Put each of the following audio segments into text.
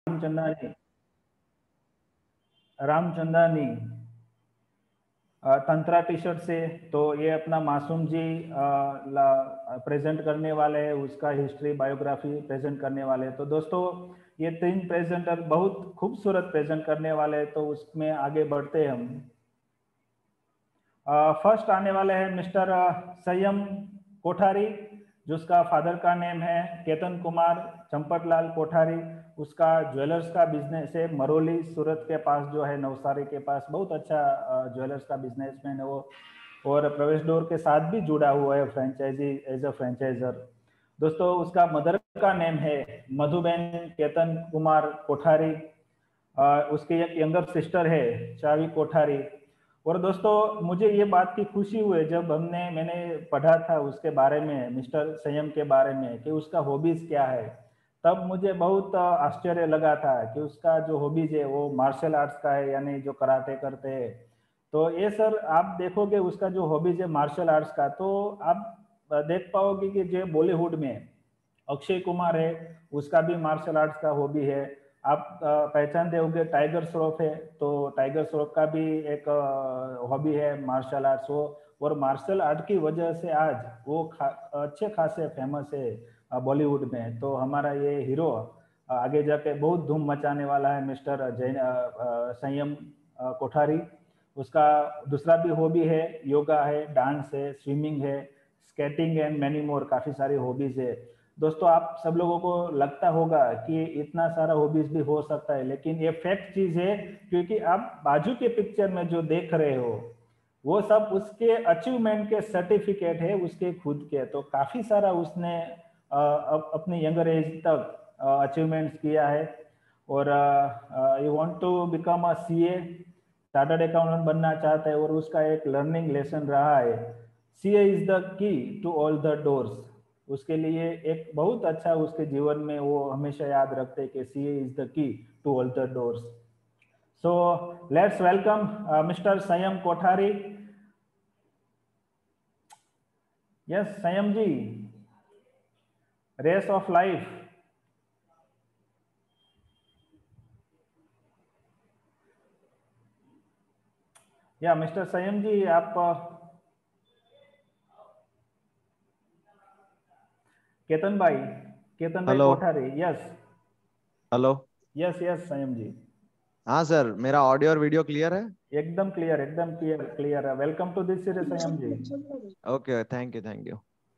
Ramchandani Ramchandani tantra T shirt से। तो ये अपना मासूम जी प्रेजेंट करने वाले हैं, उसका हिस्ट्री बायोग्राफी प्रेजेंट करने वाले हैं। तो दोस्तों ये तीन प्रेजेंटर बहुत खूबसूरत प्रेजेंट करने वाले हैं, तो उसमें आगे बढ़ते हैं हम। फर्स्ट आने वाले हैं मिस्टर संयम कोठारी, जिसका फादर का नेम है केतन कुमार चंपतलाल कोठारी। उसका ज्वेलर्स का बिजनेस है मरोली सूरत के पास, जो है नवसारी के पास। बहुत अच्छा ज्वेलर्स का बिजनेसमैन है वो, और प्रवेश डोर के साथ भी जुड़ा हुआ है फ्रेंचाइजी एज अ फ्रेंचाइजर। दोस्तों उसका मदर का नेम है मधुबेन केतन कुमार कोठारी। उसकी एक यंगर सिस्टर है चावी कोठारी। और दोस्तों मुझे ये बात की खुशी हुई जब मैंने पढ़ा था उसके बारे में, मिस्टर संयम के बारे में, कि उसका हॉबीज क्या है। तब मुझे बहुत आश्चर्य लगा था कि उसका जो हॉबीज है वो मार्शल आर्ट्स का है, यानी जो कराटे करते हैं। तो ये सर आप देखोगे उसका जो हॉबीज है मार्शल आर्ट्स का, तो आप देख पाओगे कि जो बॉलीवुड में अक्षय कुमार है उसका भी मार्शल आर्ट्स का हॉबी है। आप पहचान दोगे टाइगर श्रॉफ है, तो टाइगर श्रॉफ का भी एक हॉबी है मार्शल आर्ट्स वो। और मार्शल आर्ट की वजह से आज वो अच्छे खासे फेमस है बॉलीवुड में। तो हमारा ये हीरो आगे जाके बहुत धूम मचाने वाला है, मिस्टर संयम कोठारी। उसका दूसरा भी हॉबी है योगा है, डांस है, स्विमिंग है, स्केटिंग एंड मैनी मोर, काफी सारी हॉबीज है। दोस्तों आप सब लोगों को लगता होगा कि इतना सारा हॉबीज भी हो सकता है, लेकिन ये फैक्ट चीज है, क्योंकि आप बाजू के पिक्चर में जो देख रहे हो वो सब उसके अचीवमेंट के सर्टिफिकेट है उसके खुद के। तो काफी सारा उसने अपने यंगर एज तक अचीवमेंट्स किया है। और you want to become a CA, chartered accountant बनना चाहता है, और उसका एक लर्निंग लेसन रहा है CA is the key to all the doors. उसके लिए एक बहुत अच्छा उसके जीवन में वो हमेशा याद रखते हैं कि CA is the key to all the doors. So let's welcome mister Sanyam Kothari. Yes Sanyam ji, race of life. या मिस्टर संयम जी आप केतन भाई, केतन भाई hello. Kothari. Yes hello. Yes yes Sanyam ji, हाँ सर, मेरा ऑडियो और वीडियो क्लियर है? एकदम क्लियर, एकदम क्लियर क्लियर है। Welcome to this series Sanyam ji. Okay, thank you thank you.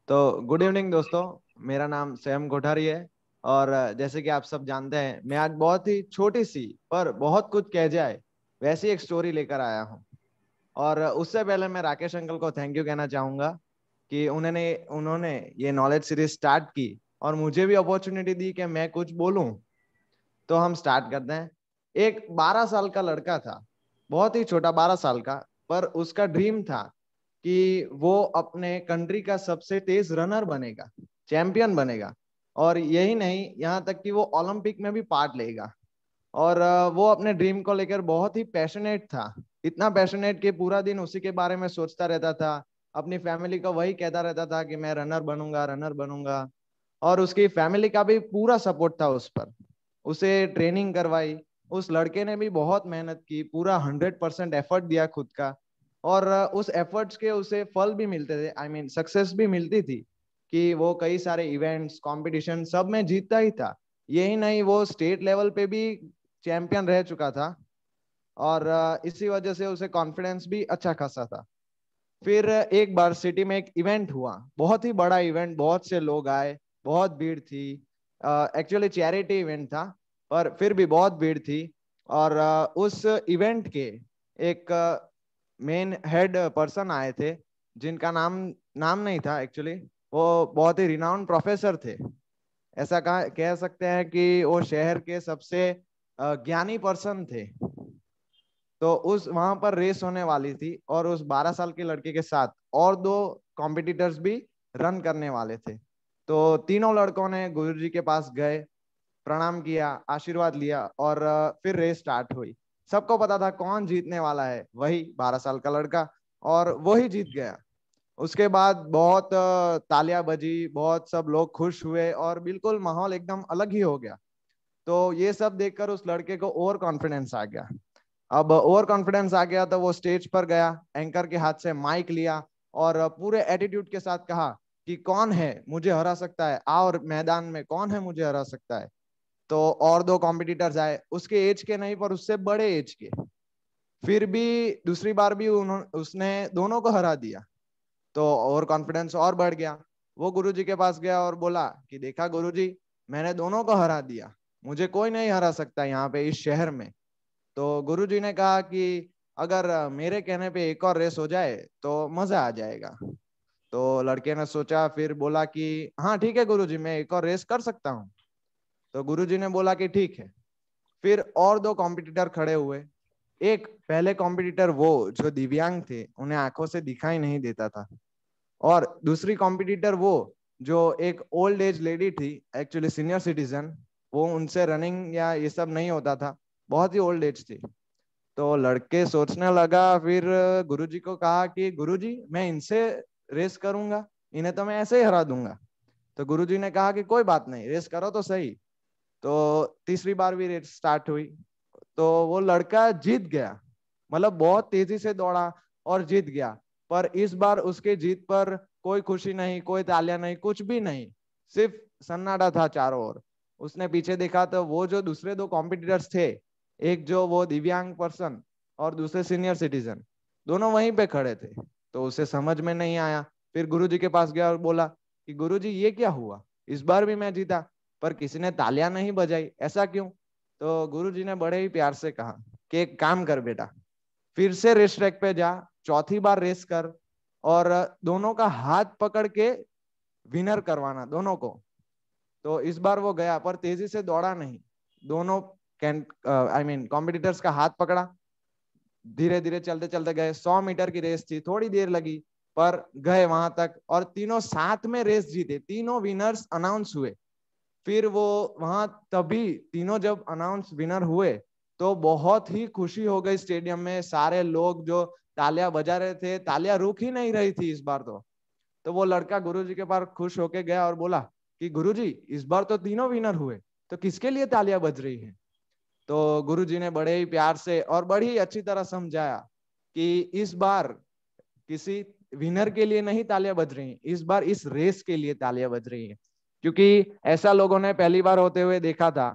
तो गुड इवनिंग दोस्तों, मेरा नाम सैम कोठारी है। और जैसे कि आप सब जानते हैं, मैं आज बहुत ही छोटी सी पर बहुत कुछ कह जाए वैसी एक स्टोरी लेकर आया हूँ। और उससे पहले मैं राकेश अंकल को थैंक यू कहना चाहूंगा कि उन्होंने उन्होंने ये नॉलेज सीरीज स्टार्ट की और मुझे भी अपॉर्चुनिटी दी कि मैं कुछ बोलूं। तो हम स्टार्ट करते हैं। एक 12 साल का लड़का था, बहुत ही छोटा 12 साल का, पर उसका ड्रीम था कि वो अपने कंट्री का सबसे तेज रनर बनेगा, चैंपियन बनेगा। और यही नहीं, यहाँ तक कि वो ओलंपिक में भी पार्ट लेगा। और वो अपने ड्रीम को लेकर बहुत ही पैशनेट था। इतना पैशनेट कि पूरा दिन उसी के बारे में सोचता रहता था। अपनी फैमिली को वही कहता रहता था कि मैं रनर बनूंगा, रनर बनूंगा। और उसकी फैमिली का भी पूरा सपोर्ट था उस पर। उसे ट्रेनिंग करवाई। उस लड़के ने भी बहुत मेहनत की, पूरा 100% एफर्ट दिया खुद का। और उस एफर्ट्स के उसे फल भी मिलते थे, आई मीन सक्सेस भी मिलती थी कि वो कई सारे इवेंट्स, कंपटीशन सब में जीतता ही था। यही नहीं, वो स्टेट लेवल पे भी चैंपियन रह चुका था। और इसी वजह से उसे कॉन्फिडेंस भी अच्छा खासा था। फिर एक बार सिटी में एक इवेंट हुआ, बहुत ही बड़ा इवेंट, बहुत से लोग आए, बहुत भीड़ थी। एक्चुअली चैरिटी इवेंट था, पर फिर भी बहुत भीड़ थी। और उस इवेंट के एक मेन हेड पर्सन आए थे, जिनका नाम नाम नहीं था एक्चुअली। वो बहुत ही रिनाउंड प्रोफेसर थे। ऐसा कह सकते हैं कि वो शहर के सबसे ज्ञानी पर्सन थे। तो उस वहां पर रेस होने वाली थी, और उस 12 साल के लड़के के साथ और दो कॉम्पिटिटर्स भी रन करने वाले थे। तो तीनों लड़कों ने गुरुजी के पास गए, प्रणाम किया, आशीर्वाद लिया, और फिर रेस स्टार्ट हुई। सबको पता था कौन जीतने वाला है, वही 12 साल का लड़का। और वही जीत गया। उसके बाद बहुत तालियां बजी, बहुत सब लोग खुश हुए और बिल्कुल माहौल एकदम अलग ही हो गया। तो ये सब देखकर उस लड़के को ओवर कॉन्फिडेंस आ गया। अब ओवर कॉन्फिडेंस आ गया तो वो स्टेज पर गया, एंकर के हाथ से माइक लिया और पूरे एटीट्यूड के साथ कहा कि कौन है मुझे हरा सकता है, और मैदान में कौन है मुझे हरा सकता है। तो और दो कॉम्पिटिटर्स आए, उसके एज के नहीं पर उससे बड़े एज के। फिर भी दूसरी बार भी उसने दोनों को हरा दिया, तो ओवर कॉन्फिडेंस और बढ़ गया। वो गुरुजी के पास गया और बोला कि देखा गुरुजी, मैंने दोनों को हरा दिया, मुझे कोई नहीं हरा सकता यहाँ पे इस शहर में। तो गुरुजी ने कहा कि अगर मेरे कहने पे एक और रेस हो जाए तो मजा आ जाएगा। तो लड़के ने सोचा, फिर बोला कि हाँ ठीक है गुरुजी, मैं एक और रेस कर सकता हूँ। तो गुरुजी ने बोला कि ठीक है। फिर और दो कॉम्पिटिटर खड़े हुए। एक पहले कॉम्पिटिटर वो जो दिव्यांग थे, उन्हें आंखों से दिखाई नहीं देता था, और दूसरी कॉम्पिटिटर वो जो एक ओल्ड एज लेडी थी, एक्चुअली सीनियर सिटीजन। वो उनसे रनिंग या ये सब नहीं होता था, बहुत ही ओल्ड एज थी। तो लड़के सोचने लगा, फिर गुरुजी को कहा कि गुरुजी मैं इनसे रेस करूंगा, इन्हें तो मैं ऐसे ही हरा दूंगा। तो गुरुजी ने कहा कि कोई बात नहीं, रेस करो तो सही। तो तीसरी बार भी रेस स्टार्ट हुई, तो वो लड़का जीत गया। मतलब बहुत तेजी से दौड़ा और जीत गया। पर इस बार उसके जीत पर कोई खुशी नहीं, कोई तालियां नहीं, कुछ भी नहीं, सिर्फ सन्नाटा था चारों ओर। उसने पीछे देखा तो वो जो दूसरे दो कॉम्पिटिटर्स थे, एक जो वो दिव्यांग पर्सन और दूसरे सीनियर सिटीजन, दोनों वहीं पे खड़े थे। तो उसे समझ में नहीं आया। फिर गुरुजी के पास गया और बोला कि गुरुजी ये क्या हुआ, इस बार भी मैं जीता पर किसी ने तालियां नहीं बजाई, ऐसा क्यों? तो गुरुजी ने बड़े ही प्यार से कहा कि एक काम कर बेटा, फिर से रेस ट्रैक पे जा, चौथी बार रेस कर, और दोनों का हाथ पकड़ के विनर करवाना दोनों को। तो इस बार वो गया पर तेजी से दौड़ा नहीं, दोनों कॉम्पिटिटर्स का हाथ पकड़ा, धीरे धीरे चलते चलते गए। 100 मीटर की रेस थी, थोड़ी देर लगी पर गए वहां तक, और तीनों साथ में रेस जीते, तीनों विनर्स अनाउंस हुए। फिर वो वहां तभी तीनों जब अनाउंस विनर हुए तो बहुत ही खुशी हो गई स्टेडियम में। सारे लोग जो तालियां बजा रहे थे, तालियां रुक ही नहीं रही थी इस बार। तो वो लड़का गुरुजी के पास खुश होके गया और बोला कि गुरुजी इस बार तो तीनों विनर हुए, तो किसके लिए तालियां बज रही है? तो गुरुजी ने बड़े ही प्यार से और बड़ी अच्छी तरह समझाया कि इस बार किसी विनर के लिए नहीं तालियां बज रही, इस बार इस रेस के लिए तालियां बज रही है। क्योंकि ऐसा लोगों ने पहली बार होते हुए देखा था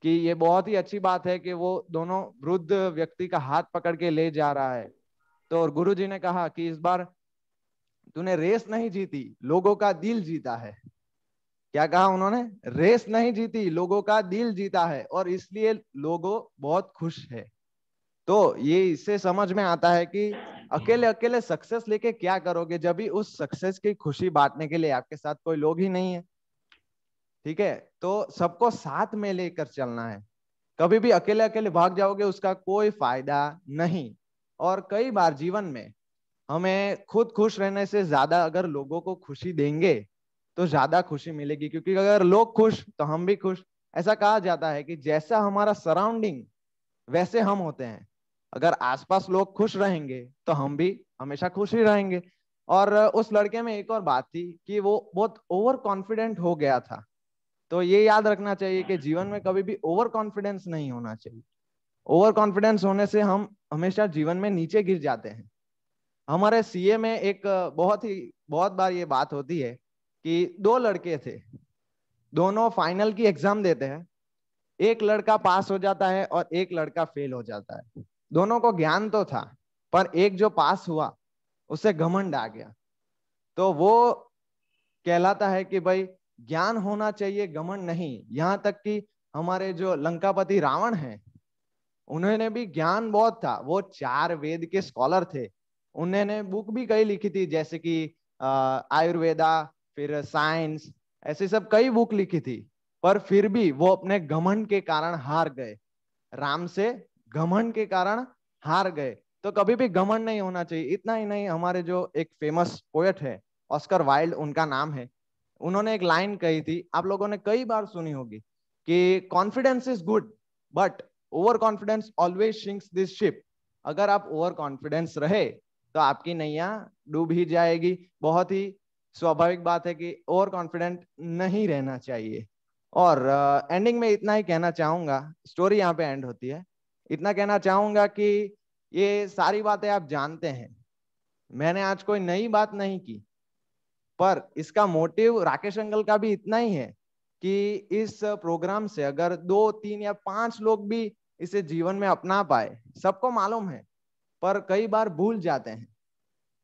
कि ये बहुत ही अच्छी बात है कि वो दोनों वृद्ध व्यक्ति का हाथ पकड़ के ले जा रहा है। तो गुरुजी ने कहा कि इस बार तूने रेस नहीं जीती, लोगों का दिल जीता है। क्या कहा उन्होंने? रेस नहीं जीती, लोगों का दिल जीता है, और इसलिए लोगों बहुत खुश है। तो ये इससे समझ में आता है कि अकेले अकेले सक्सेस लेके क्या करोगे, जब भी उस सक्सेस की खुशी बांटने के लिए आपके साथ कोई लोग ही नहीं है। ठीक है, तो सबको साथ में लेकर चलना है। कभी भी अकेले अकेले भाग जाओगे उसका कोई फायदा नहीं। और कई बार जीवन में हमें खुद खुश रहने से ज्यादा अगर लोगों को खुशी देंगे तो ज्यादा खुशी मिलेगी, क्योंकि अगर लोग खुश तो हम भी खुश। ऐसा कहा जाता है कि जैसा हमारा सराउंडिंग वैसे हम होते हैं। अगर आसपास लोग खुश रहेंगे तो हम भी हमेशा खुश ही रहेंगे। और उस लड़के में एक और बात थी कि वो बहुत ओवर कॉन्फिडेंट हो गया था। तो ये याद रखना चाहिए कि जीवन में कभी भी ओवर कॉन्फिडेंस नहीं होना चाहिए। ओवर कॉन्फिडेंस होने से हम हमेशा जीवन में नीचे गिर जाते हैं। हमारे सीए में एक बहुत बार ये बात होती है कि दो लड़के थे, दोनों फाइनल की एग्जाम देते हैं। एक लड़का पास हो जाता है और एक लड़का फेल हो जाता है। दोनों को ज्ञान तो था, पर एक जो पास हुआ उसे घमंड आ गया। तो वो कहलाता है कि भाई ज्ञान होना चाहिए, घमंड नहीं। यहां तक कि हमारे जो लंकापति रावण है, उन्होंने भी ज्ञान बहुत था, वो 4 वेद के स्कॉलर थे। उन्होंने बुक भी कई लिखी थी, जैसे कि आयुर्वेदा, फिर साइंस, ऐसे सब कई बुक लिखी थी। पर फिर भी वो अपने घमंड के कारण हार गए, राम से घमंड के कारण हार गए। तो कभी भी घमंड नहीं होना चाहिए। इतना ही नहीं, हमारे जो एक फेमस पोएट है, ऑस्कर वाइल्ड उनका नाम है, उन्होंने एक लाइन कही थी, आप लोगों ने कई बार सुनी होगी, कि confidence is good but over confidence always sinks this ship. अगर आप ओवर कॉन्फिडेंस रहे तो आपकी नैया डूब ही जाएगी। बहुत ही स्वाभाविक बात है कि ओवर कॉन्फिडेंट नहीं रहना चाहिए। और एंडिंग में इतना ही कहना चाहूंगा, स्टोरी यहाँ पे एंड होती है, इतना कहना चाहूंगा कि ये सारी बातें आप जानते हैं, मैंने आज कोई नई बात नहीं की, पर इसका मोटिव राकेश अंकल का भी इतना ही है कि इस प्रोग्राम से अगर 2, 3 या 5 लोग भी इसे जीवन में अपना पाए, सबको मालूम है पर कई बार भूल जाते हैं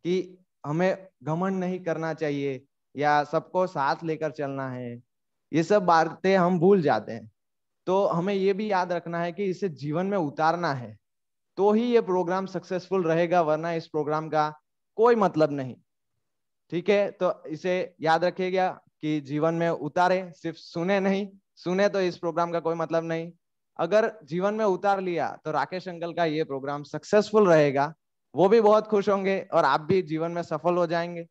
कि हमें घमंड नहीं करना चाहिए या सबको साथ लेकर चलना है, ये सब बातें हम भूल जाते हैं। तो हमें ये भी याद रखना है कि इसे जीवन में उतारना है, तो ही ये प्रोग्राम सक्सेसफुल रहेगा, वरना इस प्रोग्राम का कोई मतलब नहीं। ठीक है, तो इसे याद रखिएगा कि जीवन में उतारे, सिर्फ सुने नहीं, सुने तो इस प्रोग्राम का कोई मतलब नहीं, अगर जीवन में उतार लिया तो राकेश अंकल का ये प्रोग्राम सक्सेसफुल रहेगा, वो भी बहुत खुश होंगे और आप भी जीवन में सफल हो जाएंगे।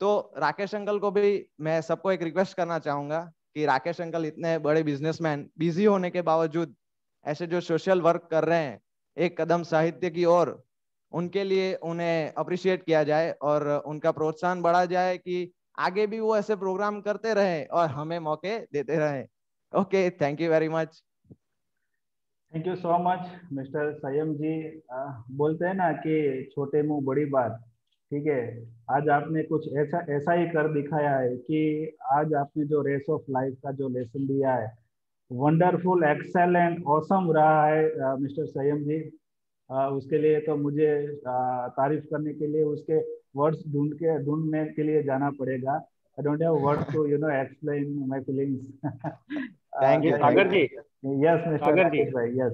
तो राकेश अंकल को भी मैं सबको एक रिक्वेस्ट करना चाहूंगा कि राकेश अंकल इतने बड़े बिजनेसमैन, बिजी होने के बावजूद ऐसे जो सोशल वर्क कर रहे हैं, एक कदम साहित्य की ओर, उनके लिए उन्हें अप्रिशिएट किया जाए और उनका प्रोत्साहन बढ़ा जाए कि आगे भी वो ऐसे प्रोग्राम करते रहे और हमें मौके देते रहे। Okay, thank you very much. Thank you so much mister Sanyam जी। बोलते हैं ना कि छोटे मुंह बड़ी बात। ठीक है, आज आपने कुछ ऐसा ऐसा ही कर दिखाया है कि आज आपने जो रेस ऑफ लाइफ का जो लेसन दिया है, वंडरफुल, एक्सेलेंट, ऑसम रहा है मिस्टर संयम जी। उसके लिए तो मुझे तारीफ करने के लिए उसके वर्ड्स ढूंढने के लिए जाना पड़ेगा। I don't have words to explain my feelings. Thank ये you, Sagar ji, yes mister Sagar ji, Rakesh भाई, यस।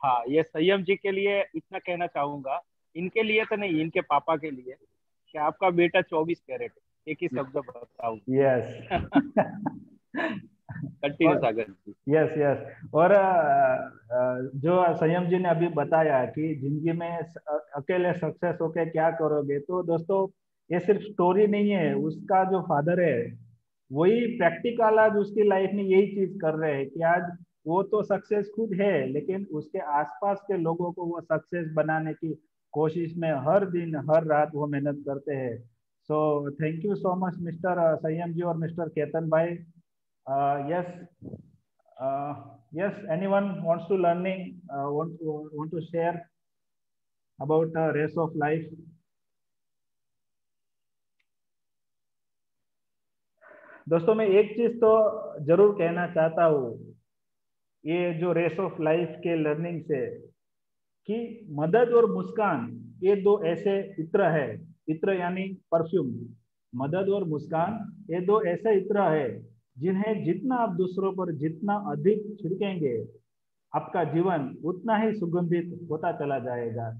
हाँ, ये संयम जी के लिए इतना कहना चाहूंगा, इनके लिए तो नहीं, इनके पापा के लिए, कि आपका बेटा 24 कैरेट है। एक ही शब्द बताऊं। यस। कंटिन्यू और सागर जी। यस यस, और जो संयम जी ने अभी बताया कि जिंदगी में अकेले सक्सेस होके क्या करोगे, तो दोस्तों ये सिर्फ स्टोरी नहीं है, उसका जो फादर है वही प्रैक्टिकल आज उसकी लाइफ में यही चीज कर रहे हैं कि आज वो तो सक्सेस खुद है, लेकिन उसके आसपास के लोगों को वो सक्सेस बनाने की कोशिश में हर दिन हर रात वो मेहनत करते हैं। सो thank you so much mister Sanyam ji और मिस्टर केतन भाई। Yes, yes. Anyone wants to learning, want to share about race of life? दोस्तों मैं एक चीज तो जरूर कहना चाहता हूँ, ये जो रेस ऑफ लाइफ के लर्निंग से, कि मदद और मुस्कान ये दो ऐसे इत्र है, इत्र यानी परफ्यूम, मदद और मुस्कान ये दो ऐसे इत्र है जिन्हें जितना आप दूसरों पर जितना अधिक छिड़केंगे, आपका जीवन उतना ही सुगंधित होता चला जाएगा।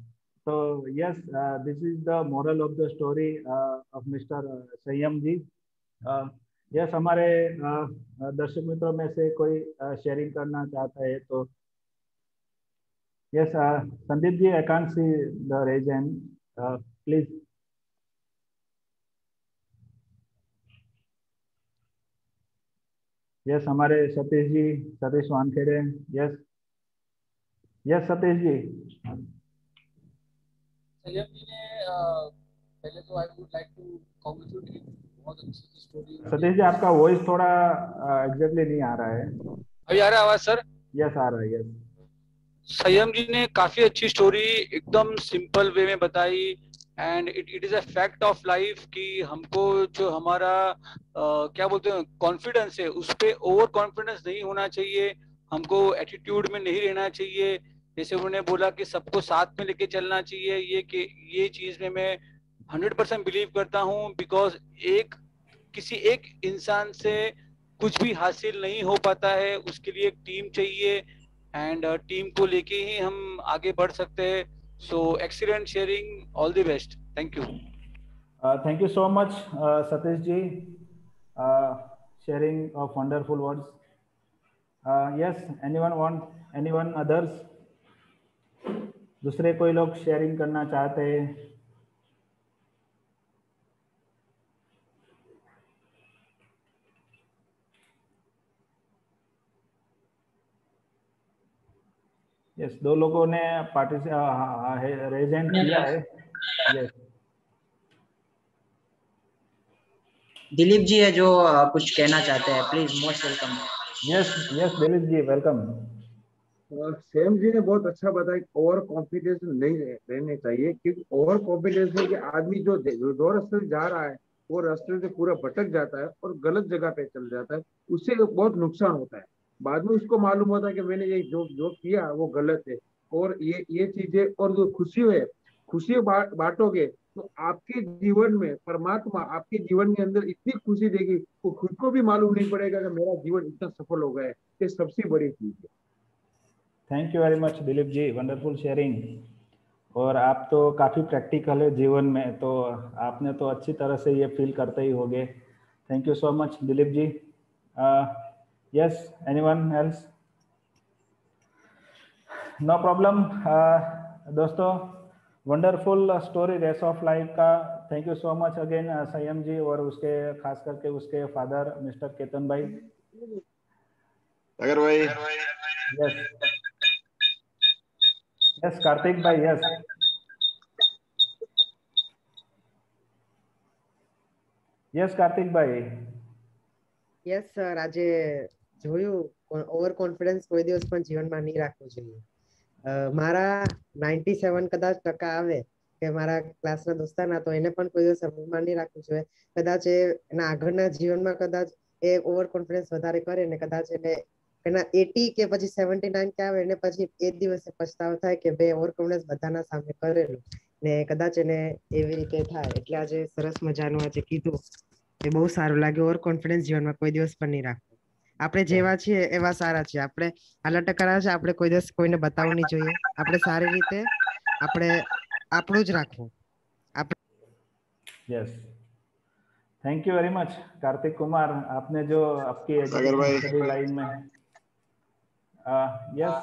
तो yes, this is the moral of the story of mister Sanyam ji. Yes, हमारे दर्शक मित्रों में से कोई शेयरिंग करना चाहता है तो yes, Sandeep ji, I can't see the raise hand, please. Yes, हमारे सतीश जी, सतीश वानखेड़े, यस यस सतीश जी। संयम जी ने पहले तो I would like to congratulate him, बहुत अच्छी स्टोरी। सतीश जी, आपका वॉइस थोड़ा एग्जैक्टली नहीं आ रहा है। अभी आ रहा है आवाज सर? यस, आ रहा है, यस। संयम जी ने काफी अच्छी स्टोरी एकदम सिंपल वे में बताई, and it is a fact of life कि हमको जो हमारा क्या बोलते हैं कॉन्फिडेंस है, उस पे ओवर कॉन्फिडेंस नहीं होना चाहिए, हमको एटीट्यूड में नहीं रहना चाहिए। जैसे उन्होंने बोला कि सबको साथ में लेके चलना चाहिए, ये चीज में मैं 100% बिलीव करता हूँ, बिकॉज किसी एक इंसान से कुछ भी हासिल नहीं हो पाता है, उसके लिए एक टीम चाहिए, एंड टीम को लेके ही हम आगे बढ़ सकते हैं। So excellent sharing, all the best, thank you. Thank you so much, Satish ji, sharing of wonderful words. Yes, anyone others? दूसरे कोई लोग शेयरिंग करना चाहते हैं? यस, दो लोगों ने रेज हैंड किया है। यस, दिलीप जी है जो कुछ कहना चाहते हैं, please, most welcome. Yes Dilip ji welcome. सेम जी ने बहुत अच्छा बताया कि ओवर कॉन्फिडेंस नहीं रहने चाहिए, क्योंकि ओवर कॉन्फिडेंस है कि आदमी जो रास्ते से जा रहा है वो रास्ते से पूरा भटक जाता है और गलत जगह पे चल जाता है, उससे बहुत नुकसान होता है। बाद में उसको मालूम होता है कि मैंने ये जो जो किया वो गलत है। और ये चीजें, और जो खुशी बांटोगे तो आपके जीवन में परमात्मा आपके जीवन के अंदर इतनी खुशी देगी, वो खुद को भी मालूम नहीं पड़ेगा कि मेरा जीवन इतना सफल हो गया है। ये सबसे बड़ी चीज है। Thank you very much Dilip ji, wonderful sharing. और आप तो काफ़ी प्रैक्टिकल है जीवन में, तो आपने तो अच्छी तरह से ये फील करते ही होंगे। Thank you so much Dilip ji. Yes, anyone else? No problem. दोस्तों, wonderful story race of life का thank you so much again Sanyam ji, और उसके खास करके उसके फादर मिस्टर केतन भाई। सागर भाई। यस यस कार्तिक भाई। यस यस कार्तिक भाई। યસ સર, આજે જોયું ઓવર કોન્ફિડન્સ કોઈ દિવસ પણ જીવનમાં નહીં રાખવું જોઈએ. મારા 97 કદાચ ટકા આવે કે મારા ક્લાસના દોસ્તારના, તો એને પણ કોઈ દિવસ અભિમાન નહીં રાખવું જોઈએ. કદાચ એના આગળના જીવનમાં કદાચ એ ઓવર કોન્ફિડન્સ વધારે કરે ને કદાચ એને એના 80 કે પછી 79 કે આવે એને પછી એ દિવસે પછતાવો થાય કે ભાઈ ઓવર કોન્ફિડન્સ બધાના સામે કરેલું ને કદાચ એને એવી રીતે થાય. એટલે આજે સરસ મજાનું આજે કીધું એ બહુ સારું લાગે. ઓવર કોન્ફિડન્સ જીવનમાં કોઈ દિવસ પણ નહીં રાખવું. આપણે જેવા છીએ એવા સારા છીએ. આપણે આલા ટકા છે, આપણે કોઈ દિવસ કોઈને બતાવવું નહીં જોઈએ. આપણે સારી રીતે આપણે આપણું જ રાખવું. Yes, thank you very much Kartik Kumar. आपने जो आपकी सागर भाई। एजुकेशन लाइन में यस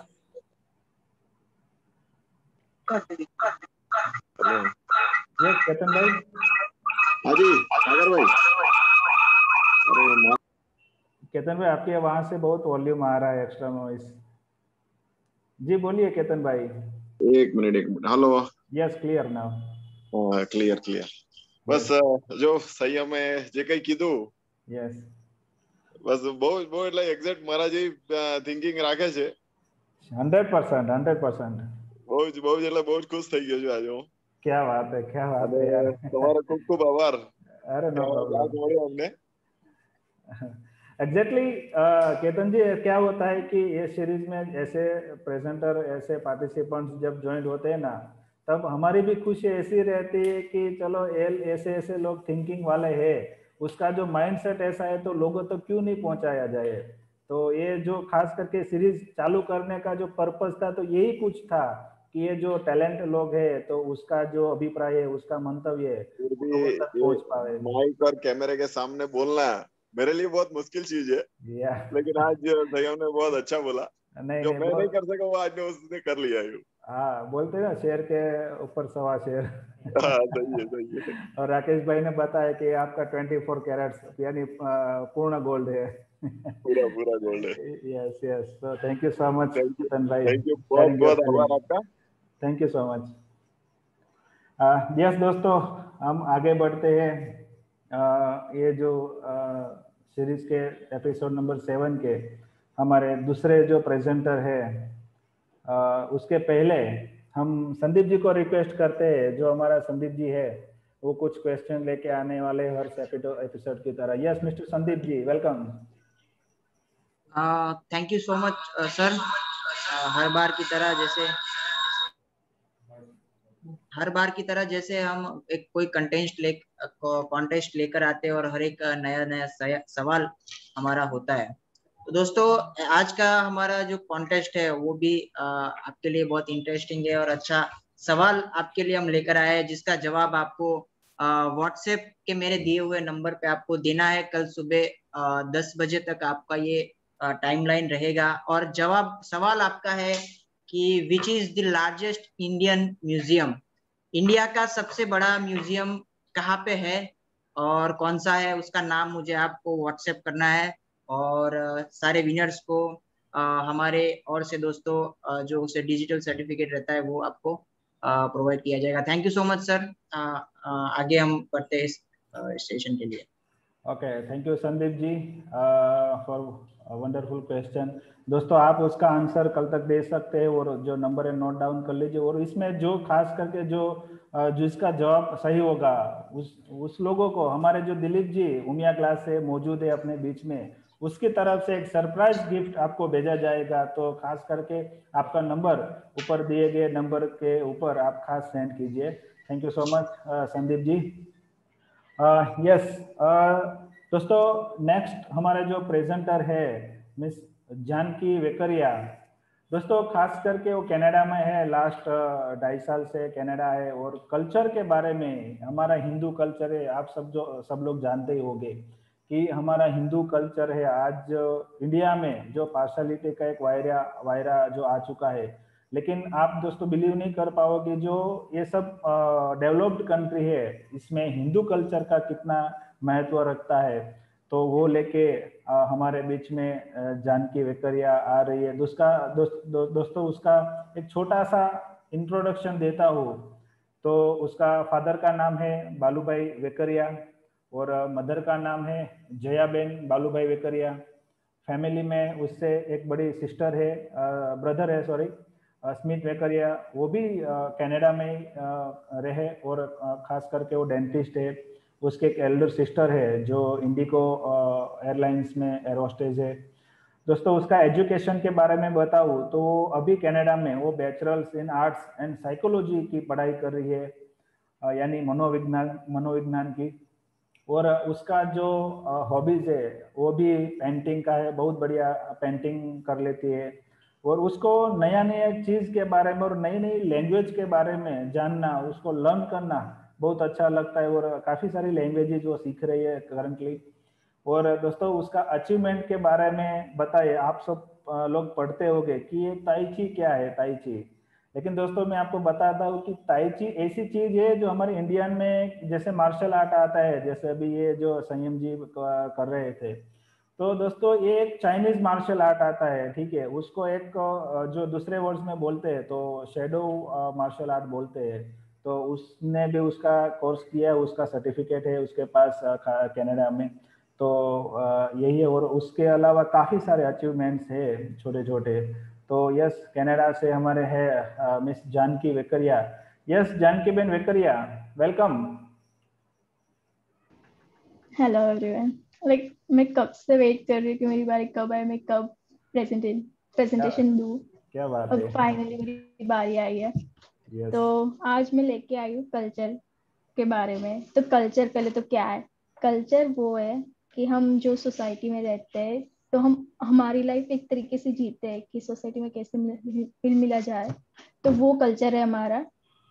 यस केतन भाई। हाँ जी सागर भाई। अरे केतन भाई, आपके वहां से बहुत वॉल्यूम आ रहा है, एक्स्ट्रा नॉइस। जी बोलिए केतन भाई। एक minute. Hello. Yes, clear now. Clear. बस जो संयम है जे कई कीधु। यस, बस બહુ એટલે એક્ઝેક્ટ મારા જે થિંકિંગ રાખે છે। 100%। બહુ જ એટલે બહુ જ ખુશ થઈ ગયો છું આજે હું। क्या बात है यार। તમારો ખૂબ ખૂબ આભાર। अरे नो प्रॉब्लम। हमने एग्जैक्टली केतन जी, क्या होता है कि ये सीरीज में ऐसे प्रेजेंटर, ऐसे पार्टिसिपेंट्स जब ज्वाइन होते हैं ना, तब हमारी भी खुशी ऐसी रहती है कि चलो ऐसे लोग थिंकिंग वाले हैं, उसका जो माइंडसेट ऐसा है तो लोगों तक क्यों नहीं पहुंचाया जाए। तो ये जो खास करके सीरीज चालू करने का जो पर्पस था, तो यही कुछ था कि ये जो टैलेंट लोग है तो उसका जो अभिप्राय है, उसका मंतव्य है, लोगों तक पहुंच पाए। माइक और कैमरे के सामने बोलना मेरे लिए बहुत मुश्किल चीज है, लेकिन आज संयम ने बहुत अच्छा बोला। जो मैं नहीं कर सका वो आज ने उसने कर लिया। हाँ, बोलते हैं ना, शेर के ऊपर सवा शेर। सही है। और राकेश भाई ने बताया कि आपका 24 कैरेट्स यानी पूर्ण गोल्ड है। पूरा गोल्ड है। यस, तो thank you so much Ketan भाई। थैंक यू, बहुत आभार आपका। Thank you so much. Yes दोस्तों, हम आगे बढ़ते हैं। ये जो सीरीज के एपिसोड नंबर 7 के हमारे दूसरे जो प्रेजेंटर है, उसके पहले हम संदीप जी को रिक्वेस्ट करते हैं, जो हमारा संदीप जी है वो कुछ क्वेश्चन लेके आने वाले हर एपिसोड की तरह। Yes mister Sandeep ji, welcome. Thank you so much sir. हर बार की तरह जैसे हम एक कोई कॉन्टेस्ट लेकर आते हैं और हर एक नया सवाल हमारा होता है। तो दोस्तों, आज का हमारा जो कॉन्टेस्ट है वो भी आपके लिए बहुत इंटरेस्टिंग है और अच्छा सवाल आपके लिए हम लेकर आए हैं, जिसका जवाब आपको व्हाट्सएप के मेरे दिए हुए नंबर पे आपको देना है। कल सुबह 10 बजे तक आपका ये टाइमलाइन रहेगा। और सवाल आपका है कि which is the largest Indian museum, India का सबसे बड़ा म्यूजियम कहाँ पे है और कौन सा है, उसका नाम मुझे आपको व्हाट्सएप करना है। और सारे विनर्स को हमारे और से दोस्तों जो उसे डिजिटल सर्टिफिकेट रहता है वो आपको प्रोवाइड किया जाएगा। Thank you so much sir. आगे हम बढ़ते हैं इस सेशन के लिए। Okay, thank you Sandeep ji for wonderful question. दोस्तों आप उसका आंसर कल तक दे सकते हैं और जो नंबर है नोट डाउन कर लीजिए। और इसमें जो खास करके जिसका जवाब सही होगा उस लोगों को हमारे जो दिलीप जी उमिया क्लास से मौजूद है अपने बीच में, उसकी तरफ से एक सरप्राइज गिफ्ट आपको भेजा जाएगा। तो खास करके आपका नंबर ऊपर दिए गए नंबर के ऊपर आप खास सेंड कीजिए। Thank you so much Sandeep ji. Yes दोस्तों, नेक्स्ट हमारे जो प्रेजेंटर है मिस जानकी वेकरिया। दोस्तों खास करके वो कनाडा में है, लास्ट 2.5 साल से कनाडा है। और कल्चर के बारे में, हमारा हिंदू कल्चर है, आप सब लोग जानते ही होंगे कि हमारा हिंदू कल्चर है। आज इंडिया में जो पार्शलिटी का एक वायरा जो आ चुका है, लेकिन आप दोस्तों बिलीव नहीं कर पाओगे, जो ये सब डेवलप्ड कंट्री है इसमें हिंदू कल्चर का कितना महत्व रखता है। तो वो लेके हमारे बीच में जानकी वेकरिया आ रही है। दोस्तों उसका एक छोटा सा इंट्रोडक्शन देता हूँ। तो उसका फादर का नाम है बालूभाई वेकरिया और मदर का नाम है जयाबेन बालूभाई वेकरिया। फैमिली में उससे एक बड़ी सिस्टर है, ब्रदर है सॉरी, स्मिथ वेकरिया, वो भी कनाडा में ही रहे और खास करके वो डेंटिस्ट है। उसके एक एल्डर सिस्टर है जो इंडिगो एयरलाइंस में एयर होस्टेज है। दोस्तों उसका एजुकेशन के बारे में बताऊँ तो वो अभी कनाडा में वो bachelors in arts and psychology की पढ़ाई कर रही है, यानी मनोविज्ञान की। और उसका जो हॉबीज है वो भी पेंटिंग का है, बहुत बढ़िया पेंटिंग कर लेती है। और उसको नया चीज़ के बारे में और नई लैंग्वेज के बारे में जानना, उसको लर्न करना बहुत अच्छा लगता है। और काफ़ी सारी लैंग्वेजेज वो सीख रही है करंटली। और दोस्तों उसका अचीवमेंट के बारे में बताइए, आप सब लोग पढ़ते होंगे कि ये ताई ची क्या है, ताई ची। लेकिन दोस्तों मैं आपको बताता हूँ कि ताई ची ऐसी चीज है जो हमारे इंडियन में जैसे मार्शल आर्ट आता है, जैसे अभी ये जो संयम जी कर रहे थे। तो दोस्तों ये एक चाइनीज मार्शल आर्ट आता है, ठीक है। उसको एक जो दूसरे वर्ड्स में बोलते हैं तो शेडो मार्शल आर्ट बोलते हैं। तो उसने भी उसका कोर्स किया, उसका सर्टिफिकेट है उसके पास कनाडा में। तो यही है। और उसके अलावा काफ़ी सारे अचीवमेंट्स है छोटे छोटे। तो यस, कनाडा से हमारे है miss Janki Vekariya. Yes Janki ben Vekariya, welcome. Hello everyone. Like मैं कब से वेट कर रही थी मेरी बारी कब आए, मैं कब प्रेजेंटेशन दूँ। क्या बात है, है, फाइनली मेरी बारी आई है। yes. तो आज मैं लेके आई हूँ कल्चर के बारे में। तो कल्चर पहले तो क्या है? कल्चर वो है कि हम जो सोसाइटी में रहते हैं, तो हम हमारी लाइफ एक तरीके से जीते हैं कि सोसाइटी में कैसे मिल मिला जाए, तो वो कल्चर है हमारा।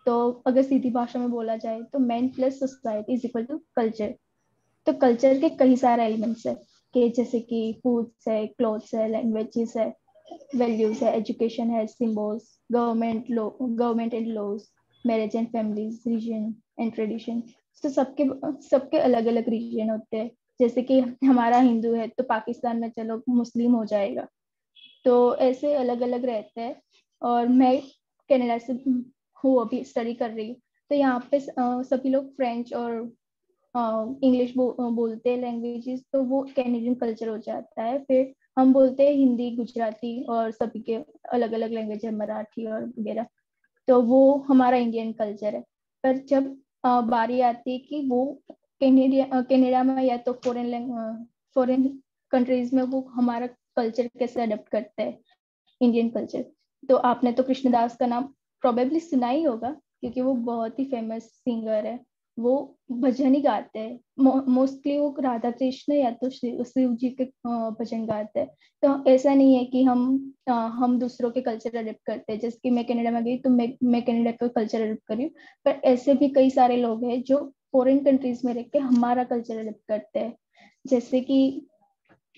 तो अगर सीधी भाषा में बोला जाए तो man plus society is equal to culture. तो कल्चर के कई सारे एलिमेंट्स है कि जैसे कि फूड्स है, क्लोथ्स है, लैंग्वेजेस है, वैल्यूज है, एजुकेशन है, symbols, government and laws, marriage and families, religion and tradition. तो सबके अलग अलग रीजन होते हैं। जैसे कि हमारा हिंदू है तो पाकिस्तान में चलो मुस्लिम हो जाएगा। तो ऐसे अलग अलग रहते हैं। और मैं कनाडा से हूँ, अभी स्टडी कर रही हूँ। तो यहाँ पे सभी लोग फ्रेंच और इंग्लिश बोलते हैं लैंग्वेजेस, तो वो कैनेडियन कल्चर हो जाता है। फिर हम बोलते हैं हिंदी, गुजराती और सभी के अलग अलग लैंग्वेज है, मराठी और वगैरह। तो वो हमारा इंडियन कल्चर है। पर जब बारी आती है कि वो कनाडा में या तो फॉरेन कंट्रीज में वो हमारा कल्चर कैसे अडॉप्ट करते हैं, इंडियन कल्चर। तो आपने तो कृष्णदास का नाम प्रोबेबली सुना ही होगा, क्योंकि वो बहुत ही फेमस सिंगर है। वो भजन ही गाते हैं मोस्टली। वो राधा कृष्ण या तो शिव जी के भजन गाते हैं। तो ऐसा नहीं है कि हम दूसरों के कल्चर अडॉप्ट करते हैं। जैसे कि मैं कनाडा में गई तो मैं कनाडा का कल्चर अडॉप्ट कर रही हूँ। पर ऐसे भी कई सारे लोग हैं जो फॉरेन कंट्रीज में रह के हमारा कल्चर अडॉप्ट करते हैं। जैसे कि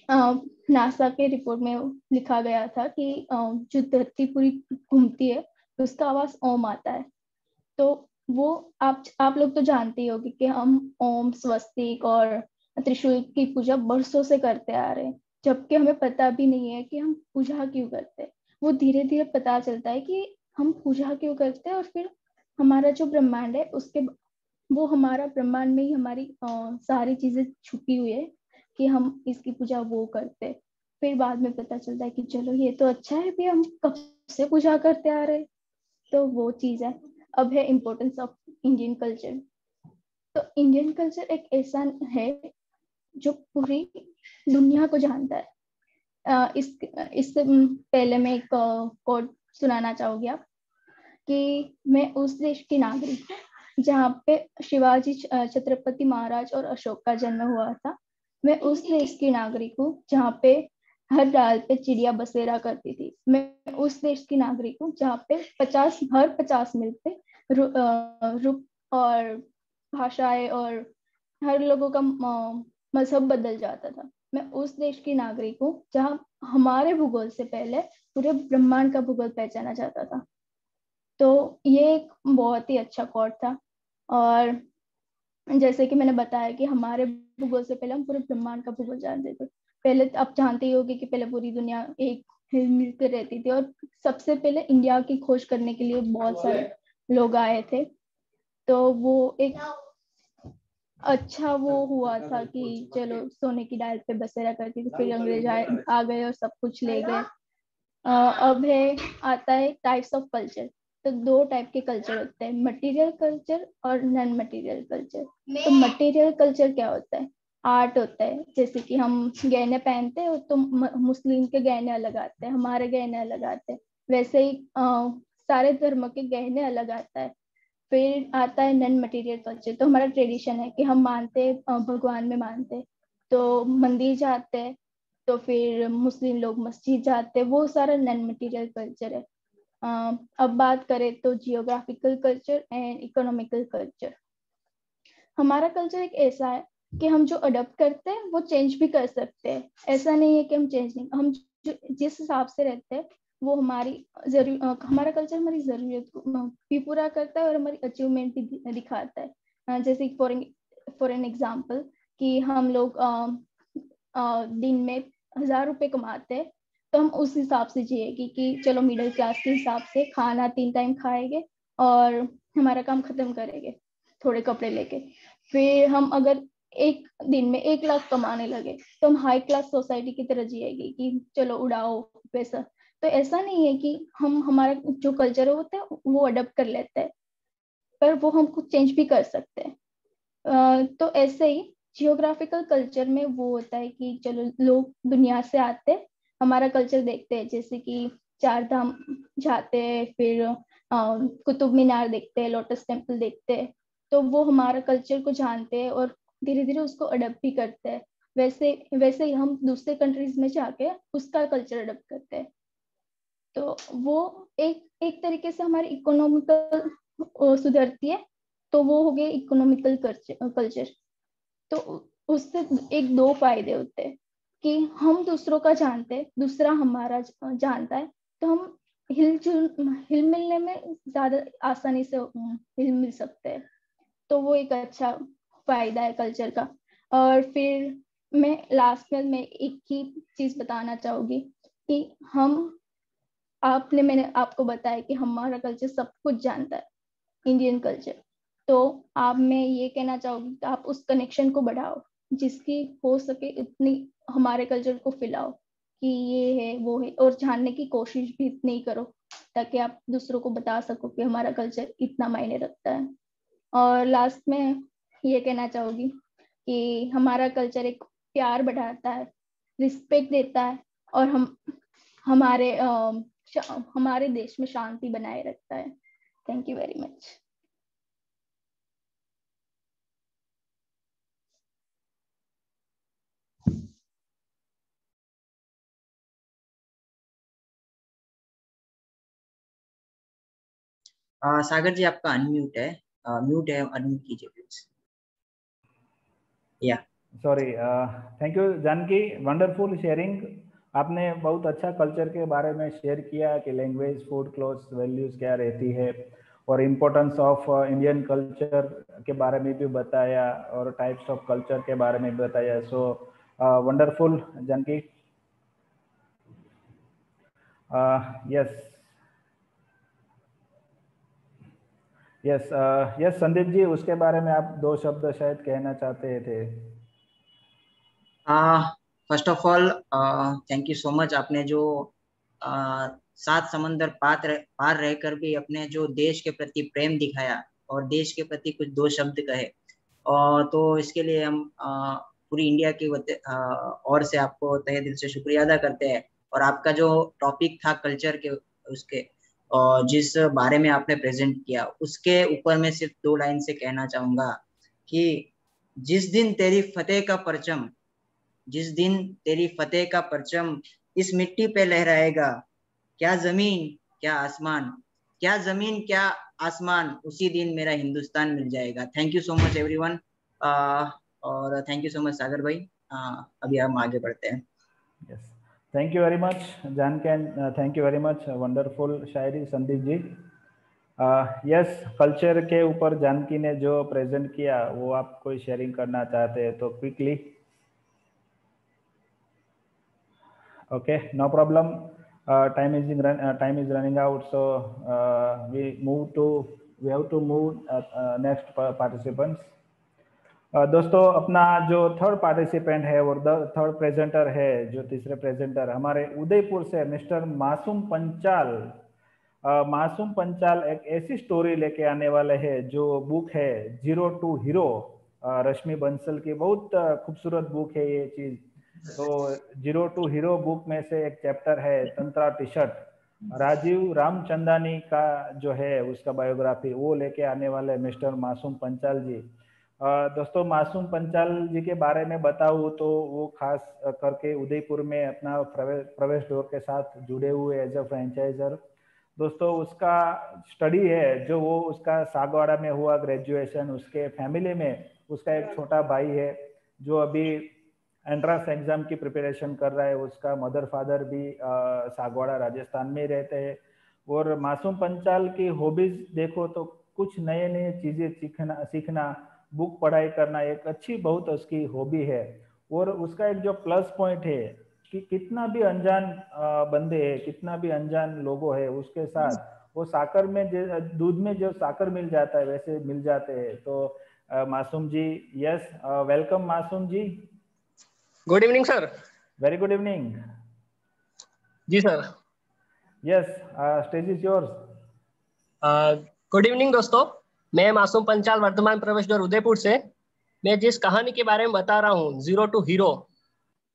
नासा के रिपोर्ट में लिखा गया था कि जो धरती पूरी घूमती है उसका आवाज ओम आता है। तो वो आप लोग तो जानते ही होंगे कि हम ओम, स्वस्तिक और त्रिशूल की पूजा बरसों से करते आ रहे हैं, जबकि हमें पता भी नहीं है कि हम पूजा क्यों करते हैं। वो धीरे धीरे पता चलता है कि हम पूजा क्यों करते हैं। और फिर हमारा जो ब्रह्मांड है वो हमारा ब्रह्मांड में ही हमारी सारी चीजें छुपी हुई है कि हम इसकी पूजा वो करते हैं। फिर बाद में पता चलता है कि चलो ये तो अच्छा है, भी हम कब से पूजा करते आ रहे। तो वो चीज है। अब है इम्पोर्टेंस ऑफ इंडियन कल्चर। तो इंडियन कल्चर एक ऐसा है जो पूरी दुनिया को जानता है। इससे पहले मैं एक कोट सुनाना चाहूंगी आप, कि मैं उस देश की नागरिक हूँ जहाँ पे शिवाजी छत्रपति महाराज और अशोक का जन्म हुआ था। मैं उस देश की नागरिक हूँ जहाँ पे हर डाल पे चिड़िया बसेरा करती थी। मैं उस देश की नागरिक हूँ जहाँ पे हर 50 मील पे रूप और भाषाएं और हर लोगों का मजहब बदल जाता था। मैं उस देश की नागरिक हूँ जहाँ हमारे भूगोल से पहले पूरे ब्रह्मांड का भूगोल पहचाना जाता था। तो ये एक बहुत ही अच्छा कोट था। और जैसे कि मैंने बताया कि हमारे भूगोल से पहले हम पूरे ब्रह्मांड का भूगोल जानते थे। पहले आप जानते ही होंगे कि पहले पूरी दुनिया एक मिलकर रहती थी, और सबसे पहले इंडिया की खोज करने के लिए बहुत सारे लोग आए थे। तो वो एक अच्छा वो हुआ था कि चलो सोने की डाल पे बसेरा करती थी, फिर अंग्रेज आ गए और सब कुछ ले गए। अब है आता है टाइप्स ऑफ कल्चर। तो 2 टाइप के कल्चर होते हैं, मटेरियल कल्चर और नॉन मटेरियल कल्चर। तो मटेरियल कल्चर क्या होता है? आर्ट होता है। जैसे कि हम गहने पहनते हैं तो मुस्लिम के गहने अलग आते हैं, हमारे गहने अलग आते हैं। वैसे ही सारे धर्म के गहने अलग आता है। फिर आता है नॉन मटेरियल कल्चर। तो हमारा ट्रेडिशन है कि हम मानते भगवान में मानते, तो मंदिर जाते हैं। तो फिर मुस्लिम लोग मस्जिद जाते हैं। वो सारा नॉन मटेरियल कल्चर है। अब बात करें तो geographical culture and economical culture. हमारा कल्चर एक ऐसा है कि हम जो अडॉप्ट करते हैं वो चेंज भी कर सकते हैं। ऐसा नहीं है कि हम चेंज नहीं, हम जिस हिसाब से रहते हैं वो हमारा कल्चर हमारी जरूरत को भी पूरा करता है और हमारी अचीवमेंट भी दिखाता है। जैसे फॉर एन एग्जाम्पल कि हम लोग दिन में 1000 रुपए कमाते हैं, तो हम उस हिसाब से जिएगी कि चलो मिडिल क्लास के हिसाब से खाना 3 टाइम खाएंगे और हमारा काम खत्म करेंगे थोड़े कपड़े लेके। फिर हम अगर एक दिन में 1 लाख कमाने लगे तो हम हाई क्लास सोसाइटी की तरह जिएगी कि चलो उड़ाओ पैसा। तो ऐसा नहीं है कि हम हमारा जो कल्चर होता है वो अडॉप्ट कर लेते हैं, पर वो हम कुछ चेंज भी कर सकते हैं। तो ऐसे ही जियोग्राफिकल कल्चर में वो होता है कि चलो लोग दुनिया से आते हैं, हमारा कल्चर देखते हैं। जैसे कि 4 धाम जाते हैं, फिर कुतुब मीनार देखते हैं, लोटस टेम्पल देखते हैं। तो वो हमारा कल्चर को जानते हैं और धीरे धीरे उसको अडॉप्ट भी करते हैं। वैसे ही हम दूसरे कंट्रीज में जाके उसका कल्चर अडॉप्ट करते हैं। तो वो एक तरीके से हमारी इकोनॉमिकल सुधरती है। तो वो हो गया इकोनॉमिकल कल्चर। तो उससे 1-2 फायदे होते हैं कि हम दूसरों का जानते हैं, दूसरा हमारा जानता है, तो हम हिल मिलने में ज्यादा आसानी से हिल मिल सकते हैं। तो वो एक अच्छा फायदा है कल्चर का। और फिर मैं लास्ट में एक ही चीज बताना चाहूंगी कि मैंने आपको बताया कि हमारा कल्चर सब कुछ जानता है, इंडियन कल्चर। तो मैं ये कहना चाहूंगी कि आप उस कनेक्शन को बढ़ाओ, जिसकी हो सके इतनी हमारे कल्चर को फैलाओ कि ये है वो है, और जानने की कोशिश भी इतनी करो ताकि आप दूसरों को बता सको कि हमारा कल्चर इतना मायने रखता है। और लास्ट में ये कहना चाहूंगी कि हमारा कल्चर एक प्यार बढ़ाता है, रिस्पेक्ट देता है, और हमारे देश में शांति बनाए रखता है। Thank you very much. Sagar ji आपका अनम्यूट है, म्यूट है, अनम्यूट कीजिए please. Yeah sorry, thank you Janki, wonderful sharing. आपने बहुत अच्छा कल्चर के बारे में शेयर किया कि लैंग्वेज, फूड, क्लोथ्स, वैल्यूज क्या रहती है, और इम्पोर्टेंस ऑफ इंडियन कल्चर के बारे में भी बताया, और टाइप्स ऑफ कल्चर के बारे में भी बताया। So wonderful Janki. Yes Sandeep ji, उसके बारे में आप 2 शब्द शायद कहना चाहते थे। First of all thank you so much, आपने जो 7 समंदर पार रहकर भी अपने जो देश के प्रति प्रेम दिखाया और देश के प्रति कुछ 2 शब्द कहे, और तो इसके लिए हम पूरी इंडिया की ओर से आपको तहे दिल से शुक्रिया अदा करते हैं। और आपका जो टॉपिक था कल्चर के उसके और जिस बारे में आपने प्रेजेंट किया, उसके ऊपर मैं सिर्फ 2 लाइन से कहना चाहूंगा कि जिस दिन तेरी फतेह का परचम इस मिट्टी पे लहराएगा, क्या जमीन क्या आसमान, उसी दिन मेरा हिंदुस्तान मिल जाएगा। Thank you so much everyone, और thank you so much Sagar भाई। अभी हम आगे बढ़ते हैं। Yes, thank you very much Janki, thank you very much, wonderful शायरी संदीप जी। यस, कल्चर के ऊपर जानकी ने जो प्रेजेंट किया वो आप कोई शेयरिंग करना चाहते हैं तो quickly. Okay, no problem, time is running out, so we have to move next participants. दोस्तों, अपना जो थर्ड पार्टिसिपेंट है और थर्ड प्रेजेंटर है, जो तीसरे प्रेजेंटर हमारे उदयपुर से मिस्टर मासूम पंचाल। मासूम पंचाल एक ऐसी स्टोरी लेके आने वाले हैं जो बुक है जीरो टू हीरो, रश्मि बंसल की बहुत खूबसूरत बुक है ये चीज। तो जीरो टू हीरो बुक में से एक चैप्टर है तंत्रा टी शर्ट, राजीव रामचंदानी का जो है उसका बायोग्राफी, वो लेके आने वाले मिस्टर मासूम पंचाल जी। दोस्तों, मासूम पंचाल जी के बारे में बताऊँ तो वो खास करके उदयपुर में अपना प्रवेश डोर के साथ जुड़े हुए एज अ फ्रेंचाइजर। दोस्तों, उसका स्टडी है जो वो उसका सागवाड़ा में हुआ ग्रेजुएशन, उसके फैमिली में उसका एक छोटा भाई है जो अभी एंट्रेंस एग्जाम की प्रिपरेशन कर रहा है, उसका मदर फादर भी सागवाड़ा राजस्थान में रहते हैं। और मासूम पंचाल की हॉबीज देखो तो कुछ नए नए चीजें सीखना, बुक पढ़ाई करना एक अच्छी बहुत उसकी हॉबी है। और उसका एक जो प्लस पॉइंट है कि कितना भी अनजान बंदे है, कितना भी अनजान लोगों है, उसके साथ वो साकर में दूध में जो साकर मिल जाता है वैसे मिल जाते हैं। तो मासूम जी, yes, welcome Masoom ji. Good evening sir. Very good evening जी sir. Yes, stage is yours. Good evening दोस्तों, मैं मासूम पंचाल वर्तमान प्रवेश द्वार उदयपुर से। मैं जिस कहानी के बारे में बता रहा हूँ, जीरो टू हीरो,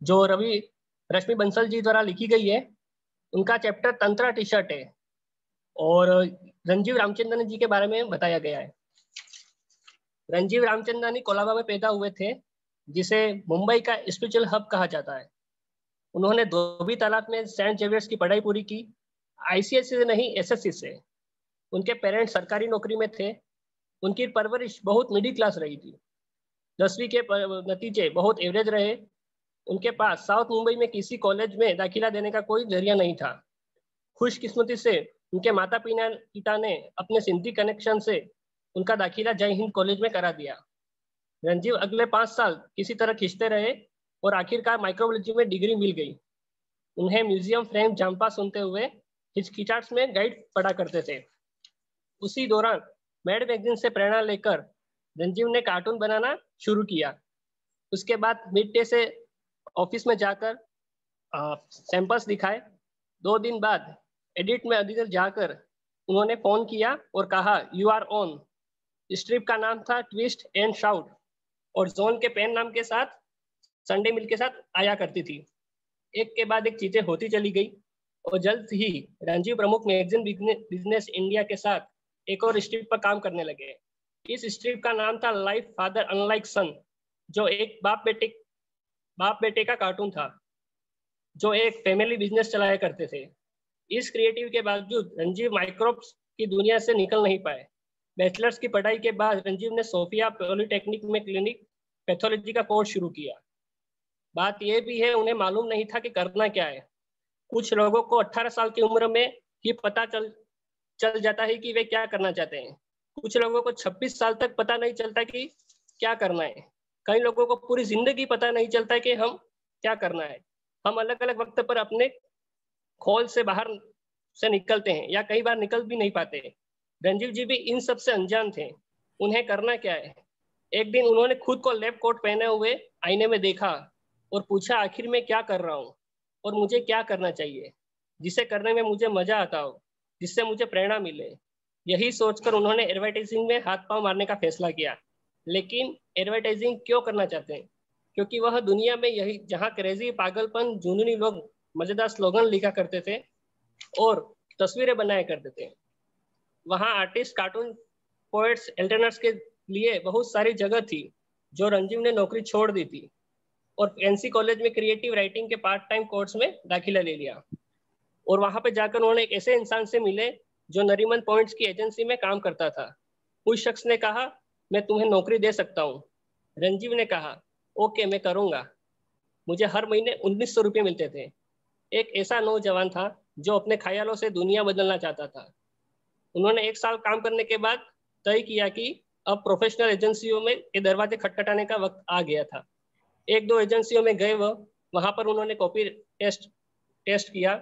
जो रश्मि बंसल जी द्वारा लिखी गई है, उनका चैप्टर तंत्रा टी शर्ट है और रंजीव रामचंदानी जी के बारे में बताया गया है। रंजीव रामचंदानी कोलाबा में पैदा हुए थे, जिसे मुंबई का स्पिरिचुअल हब कहा जाता है। उन्होंने धोबी तालाब में सेंट जेवियर्स की पढ़ाई पूरी की, आईसीएससी से नहीं एसएससी से। उनके पेरेंट्स सरकारी नौकरी में थे। उनकी परवरिश बहुत मिडिल क्लास रही थी। 10वीं के नतीजे बहुत एवरेज रहे। उनके पास साउथ मुंबई में किसी कॉलेज में दाखिला देने का कोई जरिया नहीं था। खुशकिस्मती से उनके माता पिता ने अपने सिंधी कनेक्शन से उनका दाखिला जय हिंद कॉलेज में करा दिया। रंजीव अगले 5 साल किसी तरह खींचते रहे और आखिरकार माइक्रोबायोलॉजी में डिग्री मिल गई। उन्हें म्यूजियम फ्रेम जाम्पा सुनते हुए हिचकिचाहट में गाइड पढ़ा करते थे। उसी दौरान मैड मैगजीन से प्रेरणा लेकर रंजीव ने कार्टून बनाना शुरू किया। उसके बाद मिड डे से ऑफिस में जाकर सैंपल्स दिखाए। 2 दिन बाद एडिट में अधिकतर जाकर उन्होंने फोन किया और कहा यू आर ऑन। स्ट्रिप का नाम था ट्विस्ट एंड शाउट और जोन के पेन नाम के साथ संडे मिल के साथ आया करती थी। एक के बाद एक चीजें होती चली गई और जल्द ही रंजीव प्रमुख मैगजीन बिजनेस इंडिया के साथ एक और स्ट्रिप पर काम करने लगे। इस स्ट्रिप का नाम था लाइफ फादर अनलाइक सन, जो एक बाप बेटे का कार्टून था जो एक फैमिली बिजनेस चलाया करते थे। इस क्रिएटिव के बावजूद रंजीव माइक्रोब्स की दुनिया से निकल नहीं पाए। बैचलर्स की पढ़ाई के बाद रंजीव ने सोफिया पॉलिटेक्निक में क्लिनिक पैथोलॉजी का कोर्स शुरू किया। बात यह भी है, उन्हें मालूम नहीं था कि करना क्या है। कुछ लोगों को 18 साल की उम्र में ही पता चल जाता है कि वे क्या करना चाहते हैं। कुछ लोगों को 26 साल तक पता नहीं चलता कि क्या करना है। कई लोगों को पूरी जिंदगी पता नहीं चलता कि हम क्या करना है। हम अलग अलग वक्त पर अपने खोल से बाहर से निकलते हैं या कई बार निकल भी नहीं पाते। रंजीव जी भी इन सब से अनजान थे। उन्हें करना क्या है। एक दिन उन्होंने खुद को लैब कोट पहने हुए आईने में देखा और पूछा आखिर मैं क्या कर रहा हूँ और मुझे क्या करना चाहिए, जिसे करने में मुझे मजा आता हो, जिससे मुझे प्रेरणा मिले। यही सोचकर उन्होंने एडवर्टाइजिंग में हाथ पांव मारने का फैसला किया। लेकिन एडवर्टाइजिंग क्यों करना चाहते हैं? क्योंकि वह दुनिया में यही जहाँ क्रेजी, पागलपन, जुनूनी लोग मजेदार स्लोगन लिखा करते थे और तस्वीरें बनाया करते थे, वहाँ आर्टिस्ट, कार्टून, पोएट्स, एल्टरनेट्स के लिए बहुत सारी जगह थी। जो रंजीव ने नौकरी छोड़ दी थी और एनसी कॉलेज में क्रिएटिव राइटिंग के पार्ट टाइम कोर्स में दाखिला ले लिया। और वहां पे जाकर उन्होंने एक ऐसे इंसान से मिले जो नरीमन पॉइंट्स की एजेंसी में काम करता था। उस शख्स ने कहा, मैं तुम्हें नौकरी दे सकता हूँ। रंजीव ने कहा, ओके, मैं करूँगा। मुझे हर महीने 1900 रुपये मिलते थे। एक ऐसा नौजवान था जो अपने ख्यालों से दुनिया बदलना चाहता था। उन्होंने 1 साल काम करने के बाद तय किया कि अब प्रोफेशनल एजेंसियों में के दरवाजे खटखटाने का वक्त आ गया था। 1-2 एजेंसियों में गए वहां पर उन्होंने कॉपी टेस्ट किया।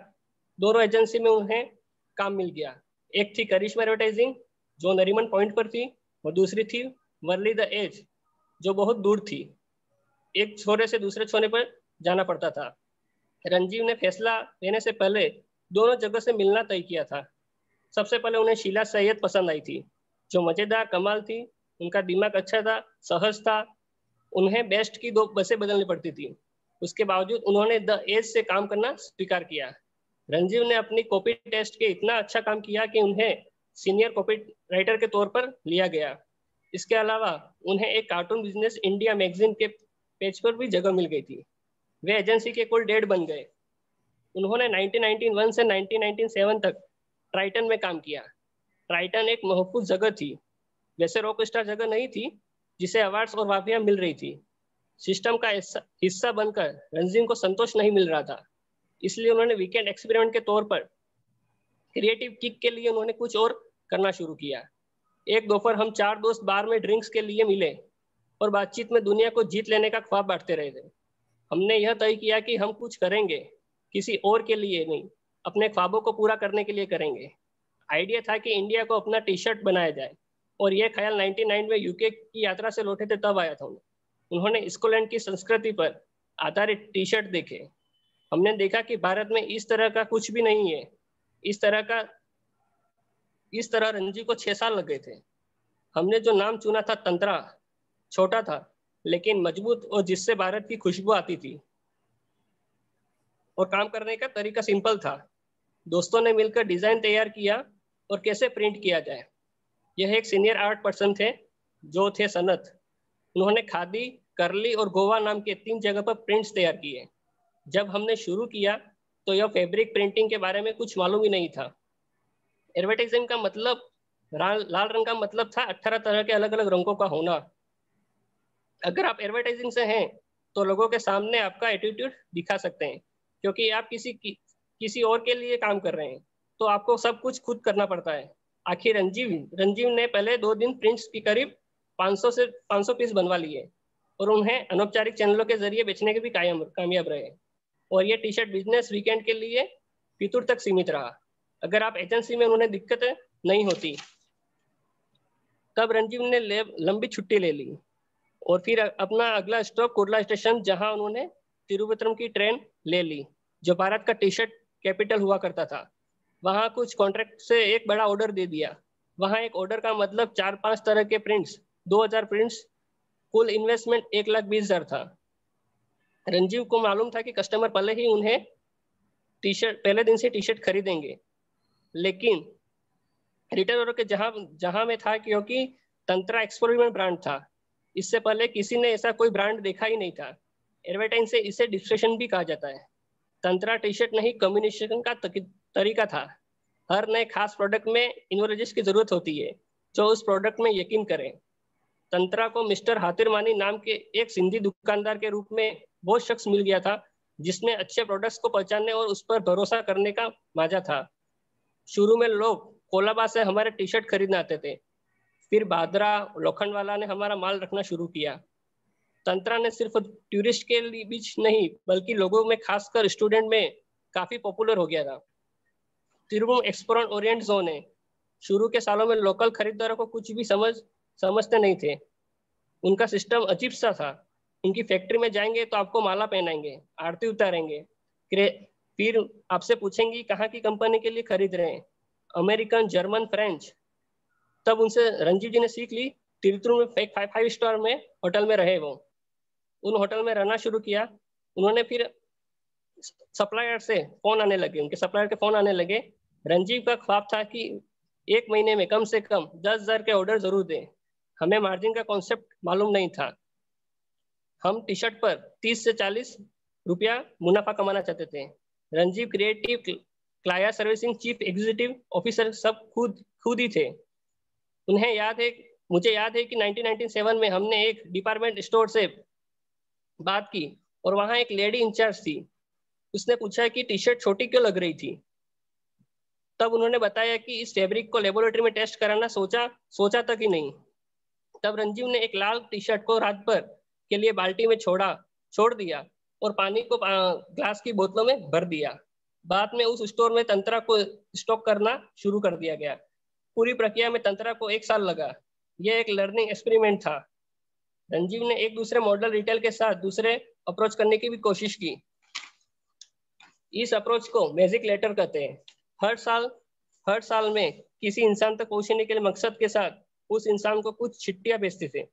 दोनों एजेंसी में उन्हें काम मिल गया। एक थी करिश्मा एडवर्टाइजिंग जो नरीमन पॉइंट पर थी, और दूसरी थी वर्ली द एज जो बहुत दूर थी। एक छोरे से दूसरे छोरे पर जाना पड़ता था। रंजीव ने फैसला लेने से पहले दोनों जगह से मिलना तय किया था। सबसे पहले उन्हें शीला सैयद पसंद आई थी, जो मजेदार, कमाल थी। उनका दिमाग अच्छा था, सहज था। उन्हें बेस्ट की 2 बसें बदलनी पड़ती थी। उसके बावजूद उन्होंने द एज से काम करना स्वीकार किया। रंजीव ने अपनी कॉपी टेस्ट के इतना अच्छा काम किया कि उन्हें सीनियर कॉपी राइटर के तौर पर लिया गया। इसके अलावा उन्हें एक कार्टून बिजनेस इंडिया मैगजीन के पेज पर भी जगह मिल गई थी। वे एजेंसी के कुल डेढ़ बन गए। उन्होंने 1991 से 1997 तक ट्राइटन में काम किया। ट्राइटन एक महफूज जगह थी, वैसे रॉक स्टार जगह नहीं थी जिसे अवार्ड्स और वापियां मिल रही थी। सिस्टम का हिस्सा बनकर रंजीव को संतोष नहीं मिल रहा था, इसलिए उन्होंने वीकेंड एक्सपेरिमेंट के तौर पर क्रिएटिव किक के लिए उन्होंने कुछ और करना शुरू किया। एक दोपहर हम 4 दोस्त बार में ड्रिंक्स के लिए मिले और बातचीत में दुनिया को जीत लेने का ख्वाब बांटते रहे थे। हमने यह तय किया कि हम कुछ करेंगे, किसी और के लिए नहीं, अपने ख्वाबों को पूरा करने के लिए करेंगे। आइडिया था कि इंडिया को अपना टी शर्ट बनाया जाए, और यह ख्याल 99 में यूके की यात्रा से लौटे थे तब आया था। उन्होंने स्कॉटलैंड की संस्कृति पर आधारित टी शर्ट देखे। हमने देखा कि भारत में इस तरह का कुछ भी नहीं है। इस तरह रंजी को 6 साल लग गए थे। हमने जो नाम चुना था तंत्रा, छोटा था लेकिन मजबूत, और जिससे भारत की खुशबू आती थी। और काम करने का तरीका सिंपल था। दोस्तों ने मिलकर डिजाइन तैयार किया और कैसे प्रिंट किया जाए। यह एक सीनियर आर्ट पर्सन थे जो थे सनत। उन्होंने खादी, करली और गोवा नाम के 3 जगह पर प्रिंट्स तैयार किए। जब हमने शुरू किया तो यह फैब्रिक प्रिंटिंग के बारे में कुछ मालूम ही नहीं था। एडवर्टाइजिंग का मतलब, लाल रंग का मतलब था 18 तरह के अलग अलग रंगों का होना। अगर आप एडवर्टाइजिंग से हैं तो लोगों के सामने आपका एटीट्यूड दिखा सकते हैं, क्योंकि आप किसी और के लिए काम कर रहे हैं, तो आपको सब कुछ खुद करना पड़ता है। आखिर रंजीव ने पहले 2 दिन प्रिंट्स की करीब 500 पीस बनवा लिए और उन्हें अनौपचारिक चैनलों के जरिए बेचने के भी कामयाब रहे। और ये टी शर्ट बिजनेस वीकेंड के लिए फितूर तक सीमित रहा। अगर आप एजेंसी में उन्हें दिक्कतें नहीं होती। तब रंजीव ने लंबी छुट्टी ले ली और फिर अपना अगला स्टॉप कुर्ला स्टेशन, जहां उन्होंने तिरुवनंतपुरम की ट्रेन ले ली, जो भारत का टी शर्ट कैपिटल हुआ करता था। वहां कुछ कॉन्ट्रैक्ट से एक बड़ा ऑर्डर दे दिया। वहां एक ऑर्डर का मतलब 4-5 तरह के प्रिंट्स, 2000 प्रिंट्स, कुल इन्वेस्टमेंट 1,20,000 था। रंजीव को मालूम था कि कस्टमर पहले ही उन्हें पहले दिन से टी शर्ट खरीदेंगे, लेकिन रिटेल ऑर्डर के जहां में था, क्योंकि तंत्रा एक्सपेरिमेंट ब्रांड था। इससे पहले किसी ने ऐसा कोई ब्रांड देखा ही नहीं था। एडवर्टाइजिंग से इसे डिस्ट्रीब्यूशन भी कहा जाता है। तंत्रा टी शर्ट नहीं, कम्युनिकेशन का तरीका था। हर नए खास प्रोडक्ट में इन्वोलॉजिस्ट की जरूरत होती है जो उस प्रोडक्ट में यकीन करें। तंत्रा को मिस्टर हातिरमानी नाम के एक सिंधी दुकानदार के रूप में वो शख्स मिल गया था जिसमें अच्छे प्रोडक्ट्स को पहचानने और उस पर भरोसा करने का माजा था। शुरू में लोग कोलाबा से हमारे टी शर्ट खरीदने आते थे, फिर भादरा, लोखंडवाला ने हमारा माल रखना शुरू किया। तंत्रा ने सिर्फ टूरिस्ट के बीच नहीं बल्कि लोगों में, खासकर स्टूडेंट में काफी पॉपुलर हो गया था। तिरुवनंतपुरम एक्सपोर्ट ओरिएंट जोन है। शुरू के सालों में लोकल खरीदारों को कुछ भी समझते नहीं थे। उनका सिस्टम अजीब सा था। इनकी फैक्ट्री में जाएंगे तो आपको माला पहनाएंगे, आरती उतारेंगे, फिर आपसे पूछेंगे कहाँ की कंपनी के लिए खरीद रहे हैं, अमेरिकन, जर्मन, फ्रेंच। तब उनसे रणजीव जी ने सीख ली। तिरुत्तूर में 5 स्टार में होटल में रहे वो, उन होटल में रहना शुरू किया। उन्होंने फिर सप्लायर से फोन आने लगे, उनके सप्लायर के फोन आने लगे। रणजीव का ख्वाब था कि 1 महीने में कम से कम 10,000 के ऑर्डर जरूर दें। हमें मार्जिन का कॉन्सेप्ट मालूम नहीं था। हम टी शर्ट पर 30 से 40 रुपया मुनाफा कमाना चाहते थे। रणजीव क्रिएटिव, क्लाया सर्विसिंग चीफ एग्जीक्यूटिव ऑफिसर सब खुद ही थे। मुझे याद है कि 1997 में हमने एक डिपार्टमेंट स्टोर से बात की और वहां एक लेडी इंचार्ज थी। उसने पूछा कि टी शर्ट छोटी क्यों लग रही थी। तब उन्होंने बताया कि इस फैब्रिक को लेबोरेटरी में टेस्ट कराना सोचा तक ही नहीं। तब रंजीव ने एक लाल टी शर्ट को रात भर के लिए बाल्टी में छोड़ दिया और पानी को ग्लास की बोतलों में भर दिया। बाद में उस स्टोर में तंत्रा को स्टॉक करना शुरू कर दिया गया। पूरी प्रक्रिया में तंत्रा को 1 साल लगा। यह एक लर्निंग एक्सपेरिमेंट था। रंजीव ने एक दूसरे मॉडल रिटेल के साथ दूसरे अप्रोच करने की भी कोशिश की। इस अप्रोच को मैजिक लेटर कहते हैं। हर साल में किसी इंसान तक पहुंचने के लिए मकसद के साथ उस इंसान को कुछ चिट्ठियां भेजते थे।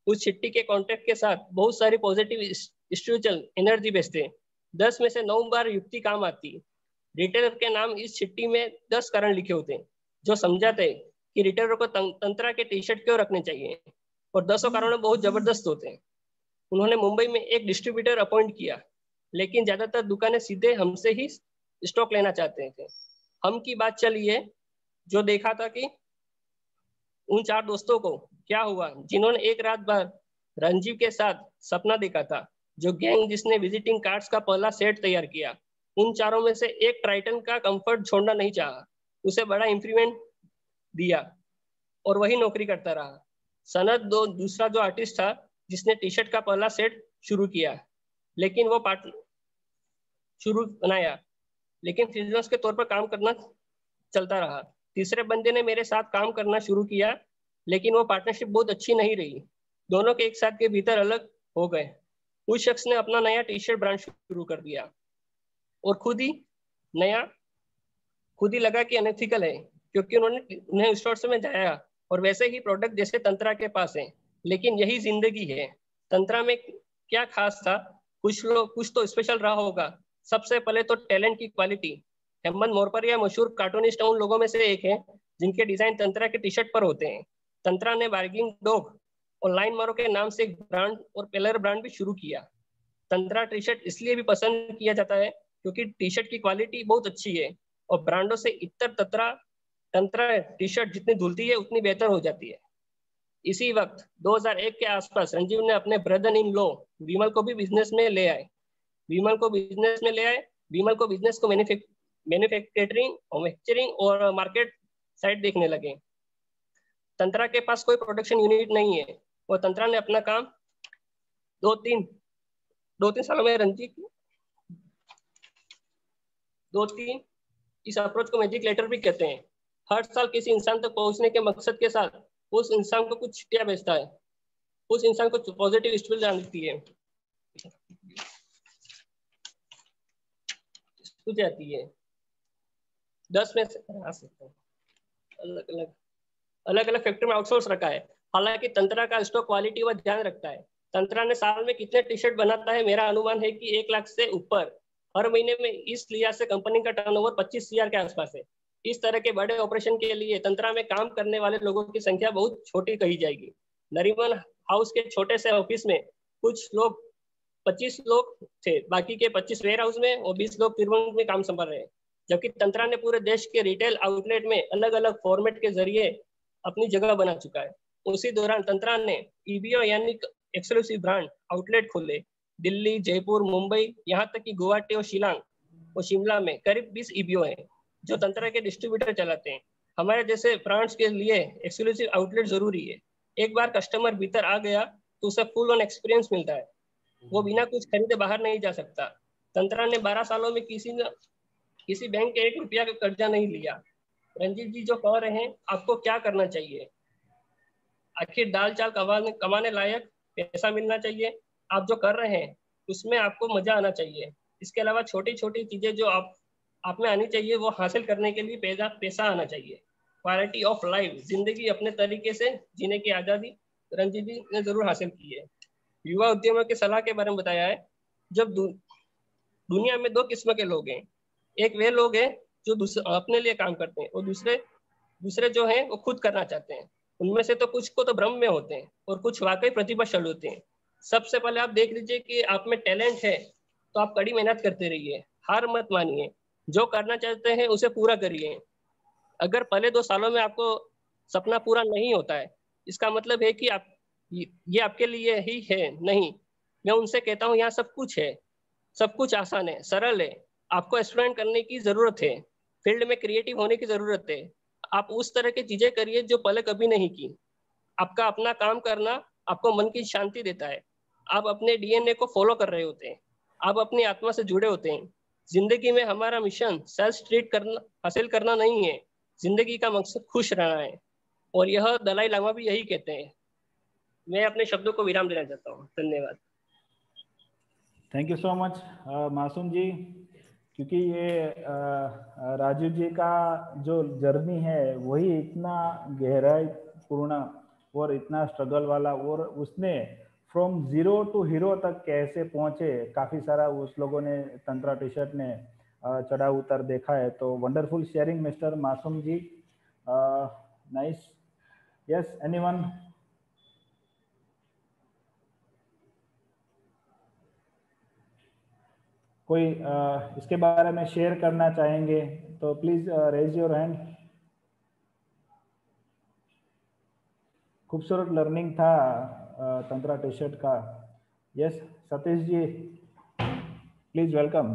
उस चिट्ठी के कॉन्टेक्ट के साथ बहुत सारी पॉजिटिव स्पिरिचुअल एनर्जी भेजते। 10 में से 9 बार युक्ति काम आती। रिटेलर के नाम इस चिट्ठी में 10 कारण लिखे होते हैं जो समझाते हैं कि रिटेलर को तंत्रा के टी शर्ट क्यों रखने चाहिए, और 10 कारण बहुत जबरदस्त होते हैं। उन्होंने मुंबई में एक डिस्ट्रीब्यूटर अपॉइंट किया, लेकिन ज्यादातर दुकानें सीधे हमसे ही स्टॉक लेना चाहते थे। हम की बात चली है जो देखा था कि उन 4 दोस्तों को क्या हुआ जिन्होंने एक रात भर रंजीव के साथ सपना देखा था। जो गैंग जिसने विजिटिंग कार्ड्स का पहला सेट तैयार किया, उन 4 में से एक ट्राइटन का कंफर्ट छोड़ना नहीं चाहा, उसे बड़ा इंक्रीमेंट दिया और वही नौकरी करता रहा। सनत दूसरा जो आर्टिस्ट था जिसने टी शर्ट का पहला सेट शुरू किया, लेकिन वो बनाया, लेकिन फ्रीलांस के तौर पर काम करना चलता रहा। तीसरे बंदे ने मेरे साथ काम करना शुरू किया, लेकिन वो पार्टनरशिप बहुत अच्छी नहीं रही। दोनों के एक साथ के भीतर अलग हो गए। उस शख्स ने अपना नया टी शर्ट ब्रांड शुरू कर दिया और खुद ही लगा कि अनएथिकल है, क्योंकि उन्हें स्टोर में जाया और वैसे ही प्रोडक्ट जैसे तंत्रा के पास है। लेकिन यही जिंदगी है। तंत्रा में क्या खास था? कुछ तो स्पेशल रहा होगा। सबसे पहले तो टैलेंट की क्वालिटी। हेमंत मोरपरिया मशहूर कार्टूनिस्ट उन लोगों में से एक है जिनके डिजाइन तंत्रा के टी शर्ट पर होते हैं। तंत्रा ने बार्गिंग डॉग और लाइन मारो के नाम से एक ब्रांड और पेलर ब्रांड भी शुरू किया। तंत्रा टी शर्ट इसलिए भी पसंद किया जाता है क्योंकि टी शर्ट की क्वालिटी बहुत अच्छी है और ब्रांडों से इतर तंत्रा टी शर्ट जितनी धुलती है उतनी बेहतर हो जाती है। इसी वक्त 2001 के आसपास रंजीव ने अपने ब्रदर इन लॉ विमल को भी बिजनेस में ले आए। विमल को बिजनेस को मैन्युफैक्चरिंग और मार्केट साइड देखने लगे। तंत्रा के पास कोई प्रोडक्शन यूनिट नहीं है और तंत्रा ने अपना काम 2-3 सालों में रंजीव 2-3 इस अप्रोच को मैजिक लेटर भी कहते हैं। हर साल किसी इंसान तक पहुंचने के मकसद के साथ उस इंसान को कुछ चिट्ठियां भेजता है। उस इंसान को पॉजिटिव स्पिरिट जानती है, जाती है। 10 में से अलग अलग फैक्ट्री में आउटसोर्स रखा है। हालांकि तंत्रा का स्टॉक क्वालिटी व ध्यान रखता है। तंत्रा ने साल में कितने टी शर्ट बनाता है? मेरा अनुमान है कि 1 लाख से ऊपर हर महीने में। इस लिहाज से कंपनी का टर्नओवर 25 CR के आसपास है। इस तरह के बड़े ऑपरेशन के लिए तंत्रा में काम करने वाले लोगों की संख्या बहुत छोटी कही जाएगी। नरीमन हाउस के छोटे से ऑफिस में 25 लोग थे, बाकी के 25 वेयर हाउस में और 20 लोग तिरुवनंतपुरम में काम संभाल रहे हैं। जबकि तंत्रा ने पूरे देश के रिटेल आउटलेट में अलग अलग फॉर्मेट के जरिए अपनी जगह बना चुका है। उसी दौरान तंत्रा ने EBO यानी एक्सक्लूसिव ब्रांड आउटलेट खोले। दिल्ली, जयपुर, मुंबई, यहाँ तक कि गुवाहाटी और शिलांग और शिमला में करीब 20 EBO हैं जो तंत्रा के डिस्ट्रीब्यूटर चलाते हैं। हमारे जैसे ब्रांड्स के लिए एक्सक्लूसिव आउटलेट जरूरी है। एक बार कस्टमर भीतर आ गया तो उसे फुल ऑन एक्सपीरियंस मिलता है। वो बिना कुछ खरीदे बाहर नहीं जा सकता। तंत्रा ने 12 सालों में किसी बैंक के 1 रुपया का कर्जा नहीं लिया। रंजीत जी जो कह रहे हैं आपको क्या करना चाहिए? आखिर दाल चाल कमाने लायक पैसा मिलना चाहिए। आप जो कर रहे हैं उसमें आपको मजा आना चाहिए। इसके अलावा छोटी छोटी चीजें जो आप में आनी चाहिए वो हासिल करने के लिए पैसा आना चाहिए। क्वालिटी ऑफ लाइफ, जिंदगी अपने तरीके से जीने की आज़ादी रंजीत जी ने जरूर हासिल की है। युवा उद्यमियों की सलाह के बारे में बताया है। जब दुनिया में दो किस्म के लोग हैं, एक वे लोग हैं जो अपने लिए काम करते हैं और दूसरे जो हैं वो खुद करना चाहते हैं। उनमें से तो कुछ को तो भ्रम में होते हैं और कुछ वाकई प्रतिभाशाली होते हैं। सबसे पहले आप देख लीजिए कि आप में टैलेंट है तो आप कड़ी मेहनत करते रहिए, हार मत मानिए, जो करना चाहते हैं उसे पूरा करिए। अगर पहले 2 सालों में आपको सपना पूरा नहीं होता है, इसका मतलब है कि आप ये आपके लिए ही है नहीं। मैं उनसे कहता हूँ यहाँ सब कुछ है, सब कुछ आसान है, सरल है। आपको एक्सपेरिमेंट करने की जरूरत है, फील्ड में क्रिएटिव होने की जरूरत है। आप उस तरह की चीजें करिए जो पहले कभी नहीं की। आपका अपना काम करना आपको मन की शांति देता है। आप अपने डीएनए को फॉलो कर रहे होते हैं, आप अपनी आत्मा से जुड़े होते हैं। जिंदगी में हमारा मिशन सेल्फ ट्रीट करना हासिल करना नहीं है, जिंदगी का मकसद खुश रहना है। और यह दलाई लामा भी यही कहते हैं। मैं अपने शब्दों को विराम देना चाहता हूँ। धन्यवाद। थैंक यू सो मच मासूम जी, क्योंकि ये राजीव जी का जो जर्नी है वही इतना गहराई पूर्ण और इतना स्ट्रगल वाला, और उसने फ्रॉम जीरो टू हीरो तक कैसे पहुंचे, काफ़ी सारा उस लोगों ने तंत्रा टी शर्ट ने चढ़ा उतर देखा है। तो वंडरफुल शेयरिंग मिस्टर मासूम जी, नाइस। Yes, anyone? कोई इसके बारे में शेयर करना चाहेंगे तो प्लीज रेज योर हैंड। खूबसूरत लर्निंग था तंत्रा टी शर्ट का। Yes Satish ji, please welcome.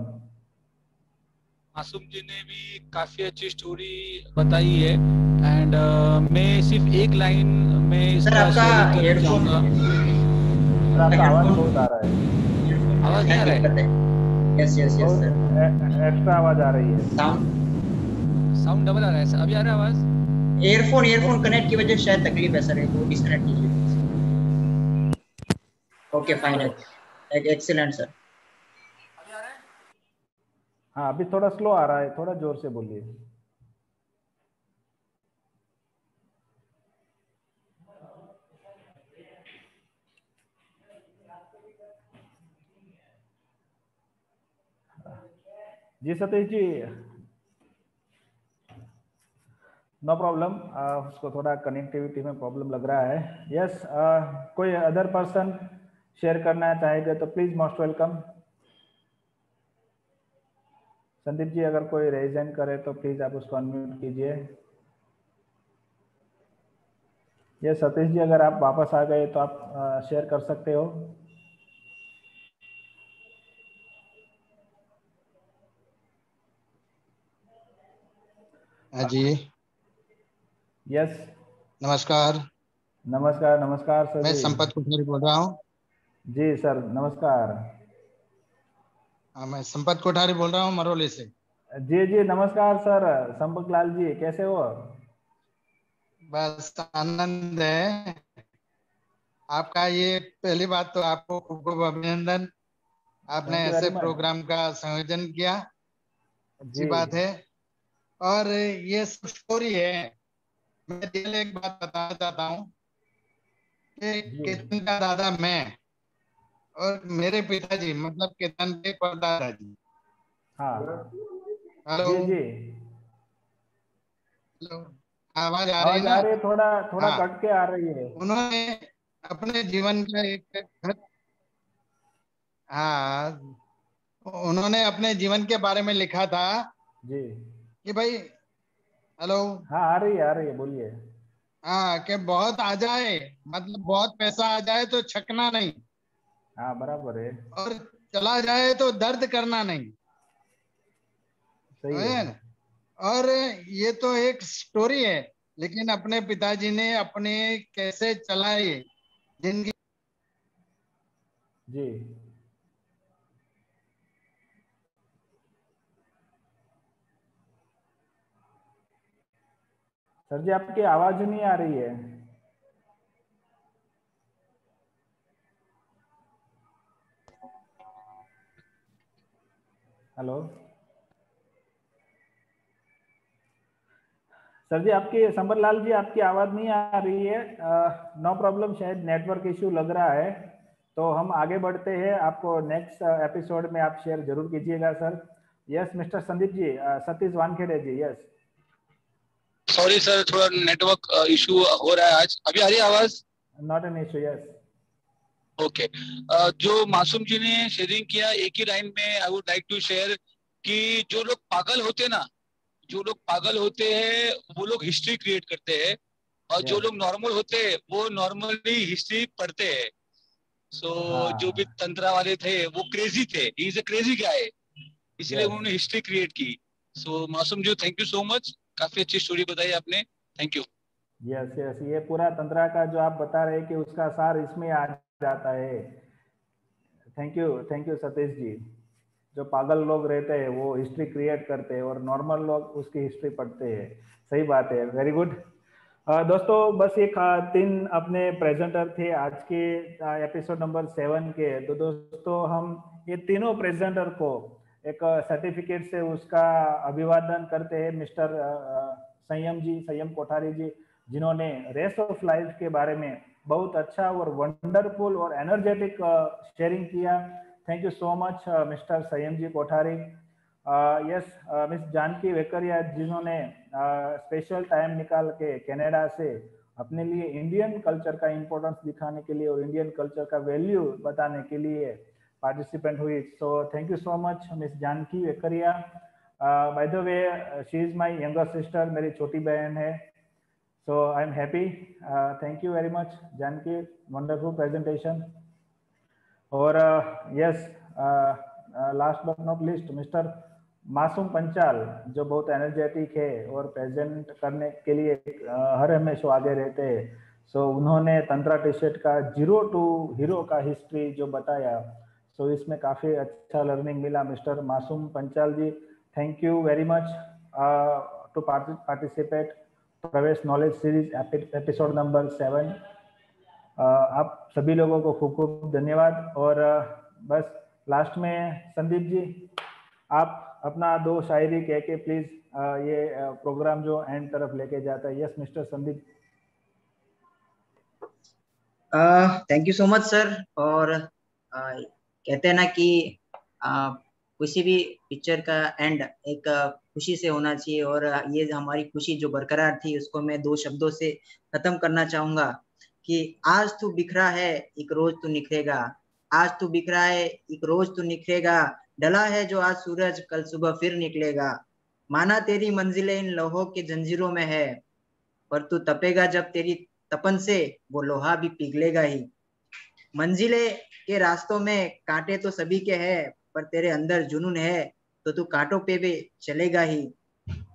Masoom ji ने भी काफी अच्छी स्टोरी बताई है एंड मैं सिर्फ एक लाइन में इसका शेयरिंग करना चाहूंगा। आपका आवाज बहुत आ रहा है। आवाज नहीं आ रहा है? Yes yes yes sir, extra आवाज आ रही है। साउंड डबल आ रहा है। अभी आ रहा है आवाज? ईयरफोन कनेक्ट की वजह से शायद तकलीफ है सर, वो डिस्कनेक्ट कीजिए। ओके फाइन है, एक्सीलेंट सर। अभी आ रहा है? हाँ अभी थोड़ा स्लो आ रहा है, थोड़ा जोर से बोलिए। जी सतीश जी, नो प्रॉब्लम, उसको थोड़ा कनेक्टिविटी में प्रॉब्लम लग रहा है। यस, कोई अदर पर्सन शेयर करना चाहेगा तो please most welcome. Sandeep ji अगर कोई रेज हैंड करे तो प्लीज आप उसको अनम्यूट कीजिए। ये सतीश जी अगर आप वापस आ गए तो आप शेयर कर सकते हो। हाँ जी, यस नमस्कार। नमस्कार। नमस्कार सर मैं जी। संपत कोठारी बोल रहा हूँ। जी सर नमस्कार। हाँ, मैं संपत कोठारी बोल रहा हूँ मरोली से। जी जी नमस्कार सर, संपत लाल जी कैसे हो? बस आनंद है आपका। ये पहली बात तो आपको खूब खूब अभिनंदन, आपने थैंक यू ऐसे वेरी मच। प्रोग्राम का संयोजन किया, अच्छी जी बात है। और ये सब स्टोरी है। मैं दिल एक बात बताना चाहता हूँ कि जी केतन का दादा मैं और मेरे पिताजी मतलब केतन के परदादा जी। हाँ हेलो जी जी हेलो, आवाज आ रही है आवाज ना? आ रही है, थोड़ा थोड़ा हाँ, कट के आ रही है। उन्होंने अपने जीवन का एक हाँ, उन्होंने अपने जीवन के बारे में लिखा था जी कि भाई, हेलो, हाँ आ रही है बोलिए। हाँ, कि बहुत आ जाए मतलब बहुत पैसा आ जाए तो छकना नहीं, हाँ बराबर है, और चला जाए तो दर्द करना नहीं। सही है। है ना? और ये तो एक स्टोरी है, लेकिन अपने पिताजी ने अपने कैसे चलाई जिंदगी। जी सर जी आपकी आवाज नहीं आ रही है। हेलो सर जी, आपकी संबरलाल जी आपकी आवाज नहीं आ रही है। नो प्रॉब्लम, शायद नेटवर्क इश्यू लग रहा है, तो हम आगे बढ़ते हैं। आपको नेक्स्ट एपिसोड में आप शेयर जरूर कीजिएगा सर। यस मिस्टर संदीप जी, सतीश वानखेड़े जी। यस सॉरी सर, थोड़ा नेटवर्क इशू हो रहा है आज। अभी आ रही है आवाज? Not an issue. Yes okay. जो मासूम जी ने शेयरिंग किया, एक ही लाइन में I would like to share कि जो लोग पागल होते हैं ना, जो लोग पागल होते हैं वो लोग हिस्ट्री क्रिएट करते हैं, और जो लोग नॉर्मल होते हैं वो नॉर्मली हिस्ट्री पढ़ते हैं। सो जो भी तंत्रा वाले थे वो क्रेजी थे, he is a crazy guy, इसलिए उन्होंने हिस्ट्री क्रिएट की। सो मासूम जी, थैंक यू सो मच, काफी अच्छी स्टोरी बताई आपने, थैंक यू। यस यस, ये पूरा तंत्रा का जो आप बता रहे हैं कि उसका सार इसमें आ जाता है। Thank you Satish ji. जो पागल लोग रहते हैं वो हिस्ट्री क्रिएट करते हैं और नॉर्मल लोग उसकी हिस्ट्री पढ़ते हैं। सही बात है, वेरी गुड। दोस्तों बस ये 3 अपने प्रेजेंटर थे आज के एपिसोड नंबर 7 के। तो दोस्तों हम ये तीनों प्रेजेंटर को एक सर्टिफिकेट से उसका अभिवादन करते हैं। मिस्टर संयम कोठारी जी, जिन्होंने रेस ऑफ लाइफ के बारे में बहुत अच्छा और वंडरफुल और एनर्जेटिक शेयरिंग किया। Thank you so much mister Sanyam ji Kothari. Yes miss Janki Vekariya, जिन्होंने स्पेशल टाइम निकाल के कनाडा से अपने लिए इंडियन कल्चर का इम्पोर्टेंस दिखाने के लिए और इंडियन कल्चर का वैल्यू बताने के लिए पार्टिसिपेंट हुई। So thank you so much miss Janki Vekaria. By the way she is my younger sister, मेरी छोटी बहन है। So I am happy. Thank you very much Janki, wonderful presentation. और yes last but not least mister Masoom Panchal, जो बहुत energetic है और present करने के लिए हर हमेशा आगे रहते हैं। सो उन्होंने तंत्रा टी शर्ट का 0 to हीरो का हिस्ट्री जो बताया, सो इसमें काफ़ी अच्छा लर्निंग मिला। Mister Masoom Panchal ji, thank you very much to participate Pravesh knowledge series episode number 7। आप सभी लोगों को खूब खूब धन्यवाद। और बस लास्ट में संदीप जी, आप अपना 2 शायरी कह के प्लीज ये प्रोग्राम जो एंड तरफ लेके जाता है। Yes mister Sandeep. Thank you so much sir. और कहते हैं ना कि किसी भी पिक्चर का एंड एक खुशी से होना चाहिए, और ये हमारी खुशी जो बरकरार थी उसको मैं 2 शब्दों से खत्म करना चाहूंगा कि आज तू बिखरा है एक रोज तू निखरेगा, आज तू बिखरा है एक रोज तू निखरेगा, ढला है जो आज सूरज कल सुबह फिर निकलेगा, माना तेरी मंजिलें इन लोहों के जंजीरों में है, पर तू तपेगा जब तेरी तपन से वो लोहा भी पिघलेगा ही। मंजिले के रास्तों में कांटे तो सभी के हैं, पर तेरे अंदर जुनून है तो तू कांटों पे भी चलेगा ही।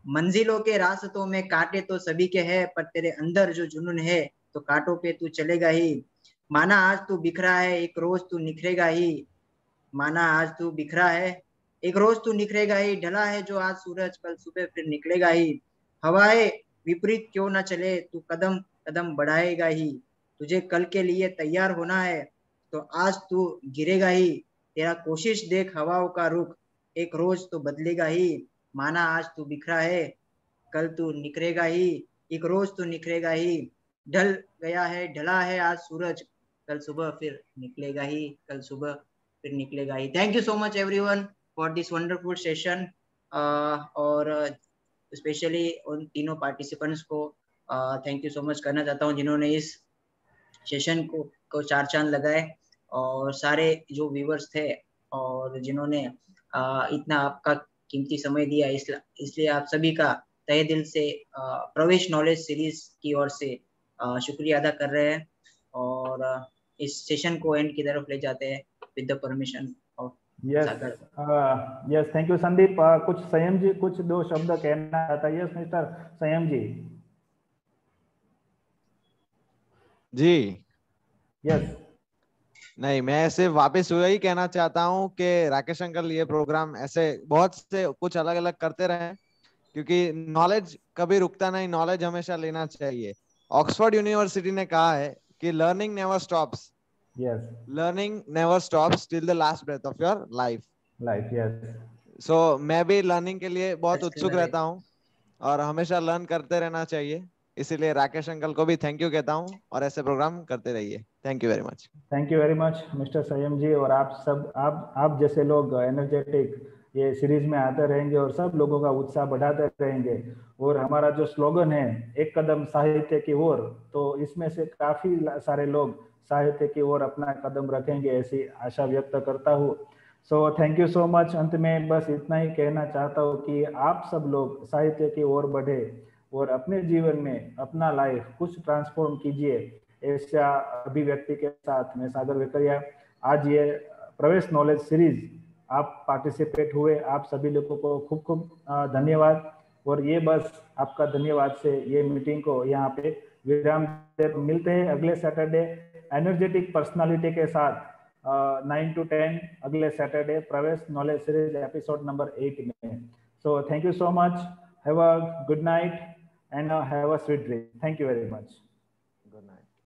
मंजिलों के रास्तों में कांटे तो सभी के हैं, पर तेरे अंदर जो जुनून है तो कांटों पे तू चलेगा ही। माना आज तू बिखरा है एक रोज तू निखरेगा ही, माना आज तू बिखरा है एक रोज तू निखरेगा ही, ढला है जो आज सूरज कल सुबह फिर निकलेगा ही। हवाएं विपरीत क्यों ना चले तू कदम कदम बढ़ाएगा ही, तुझे कल के लिए तैयार होना है तो आज तू गिरेगा ही। तेरा कोशिश देख हवाओं का रुख एक रोज तो बदलेगा ही, माना आज तू बिखरा है कल तू निखरेगा ही, एक रोज तू निखरेगा ही। ढल गया है ढला है आज सूरज कल सुबह फिर निकलेगा ही, कल सुबह फिर निकलेगा ही। Thank you so much everyone for this wonderful session. और स्पेशली उन तीनों पार्टिसिपेंट्स को थैंक यू सो मच करना चाहता हूँ जिन्होंने इस सेशन को 4 चांद लगाए, और सारे जो व्यूवर्स थे और जिन्होंने इतना आपका कीमती समय दिया, इसलिए आप सभी का तहे दिल से प्रवेश नॉलेज सीरीज की ओर से शुक्रिया अदा कर रहे हैं। और इस सेशन को एंड की तरफ ले जाते हैं with the permission of Sagar. Yes thank you Sandeep. कुछ संयम जी कुछ 2 शब्द कहना चाहता है। यस मिस्टर संयम जी। जी यस नहीं, मैं ऐसे वापस वही कहना चाहता हूँ कि राकेश अंकल ये प्रोग्राम ऐसे बहुत से कुछ अलग अलग करते रहे, क्योंकि नॉलेज कभी रुकता नहीं, नॉलेज हमेशा लेना चाहिए। ऑक्सफोर्ड यूनिवर्सिटी ने कहा है कि learning never stops, yes learning never stops till the last breath of your life. Yes so मैं भी लर्निंग के लिए बहुत उत्सुक रहता हूँ और हमेशा लर्न करते रहना चाहिए, इसीलिए राकेश अंकल को भी थैंक यू कहता हूँ और ऐसे प्रोग्राम करते रहिए। Thank you very much. Thank you very much mister Sanyam ji, और आप सब आप जैसे लोग एनर्जेटिक ये सीरीज में आते रहेंगे और सब लोगों का उत्साह बढ़ाते रहेंगे। और हमारा जो स्लोगन है एक कदम साहित्य की ओर, तो इसमें से काफी सारे लोग साहित्य की ओर अपना कदम रखेंगे ऐसी आशा व्यक्त करता हूँ। सो थैंक यू सो मच। अंत में बस इतना ही कहना चाहता हूँ कि आप सब लोग साहित्य की ओर बढ़े और अपने जीवन में अपना लाइफ कुछ ट्रांसफॉर्म कीजिए, ऐसा अभिव्यक्ति के साथ मैं सागर वेकरिया आज ये प्रवेश नॉलेज सीरीज आप पार्टिसिपेट हुए, आप सभी लोगों को खूब खूब धन्यवाद। और ये बस आपका धन्यवाद से ये मीटिंग को यहाँ पे विराम देते। मिलते हैं अगले सैटरडे एनर्जेटिक पर्सनालिटी के साथ 9 to 10 अगले सैटरडे प्रवेश नॉलेज सीरीज एपिसोड नंबर 8 में। सो thank you so much, have a good night and have a sweet dream. Thank you very much. Good night.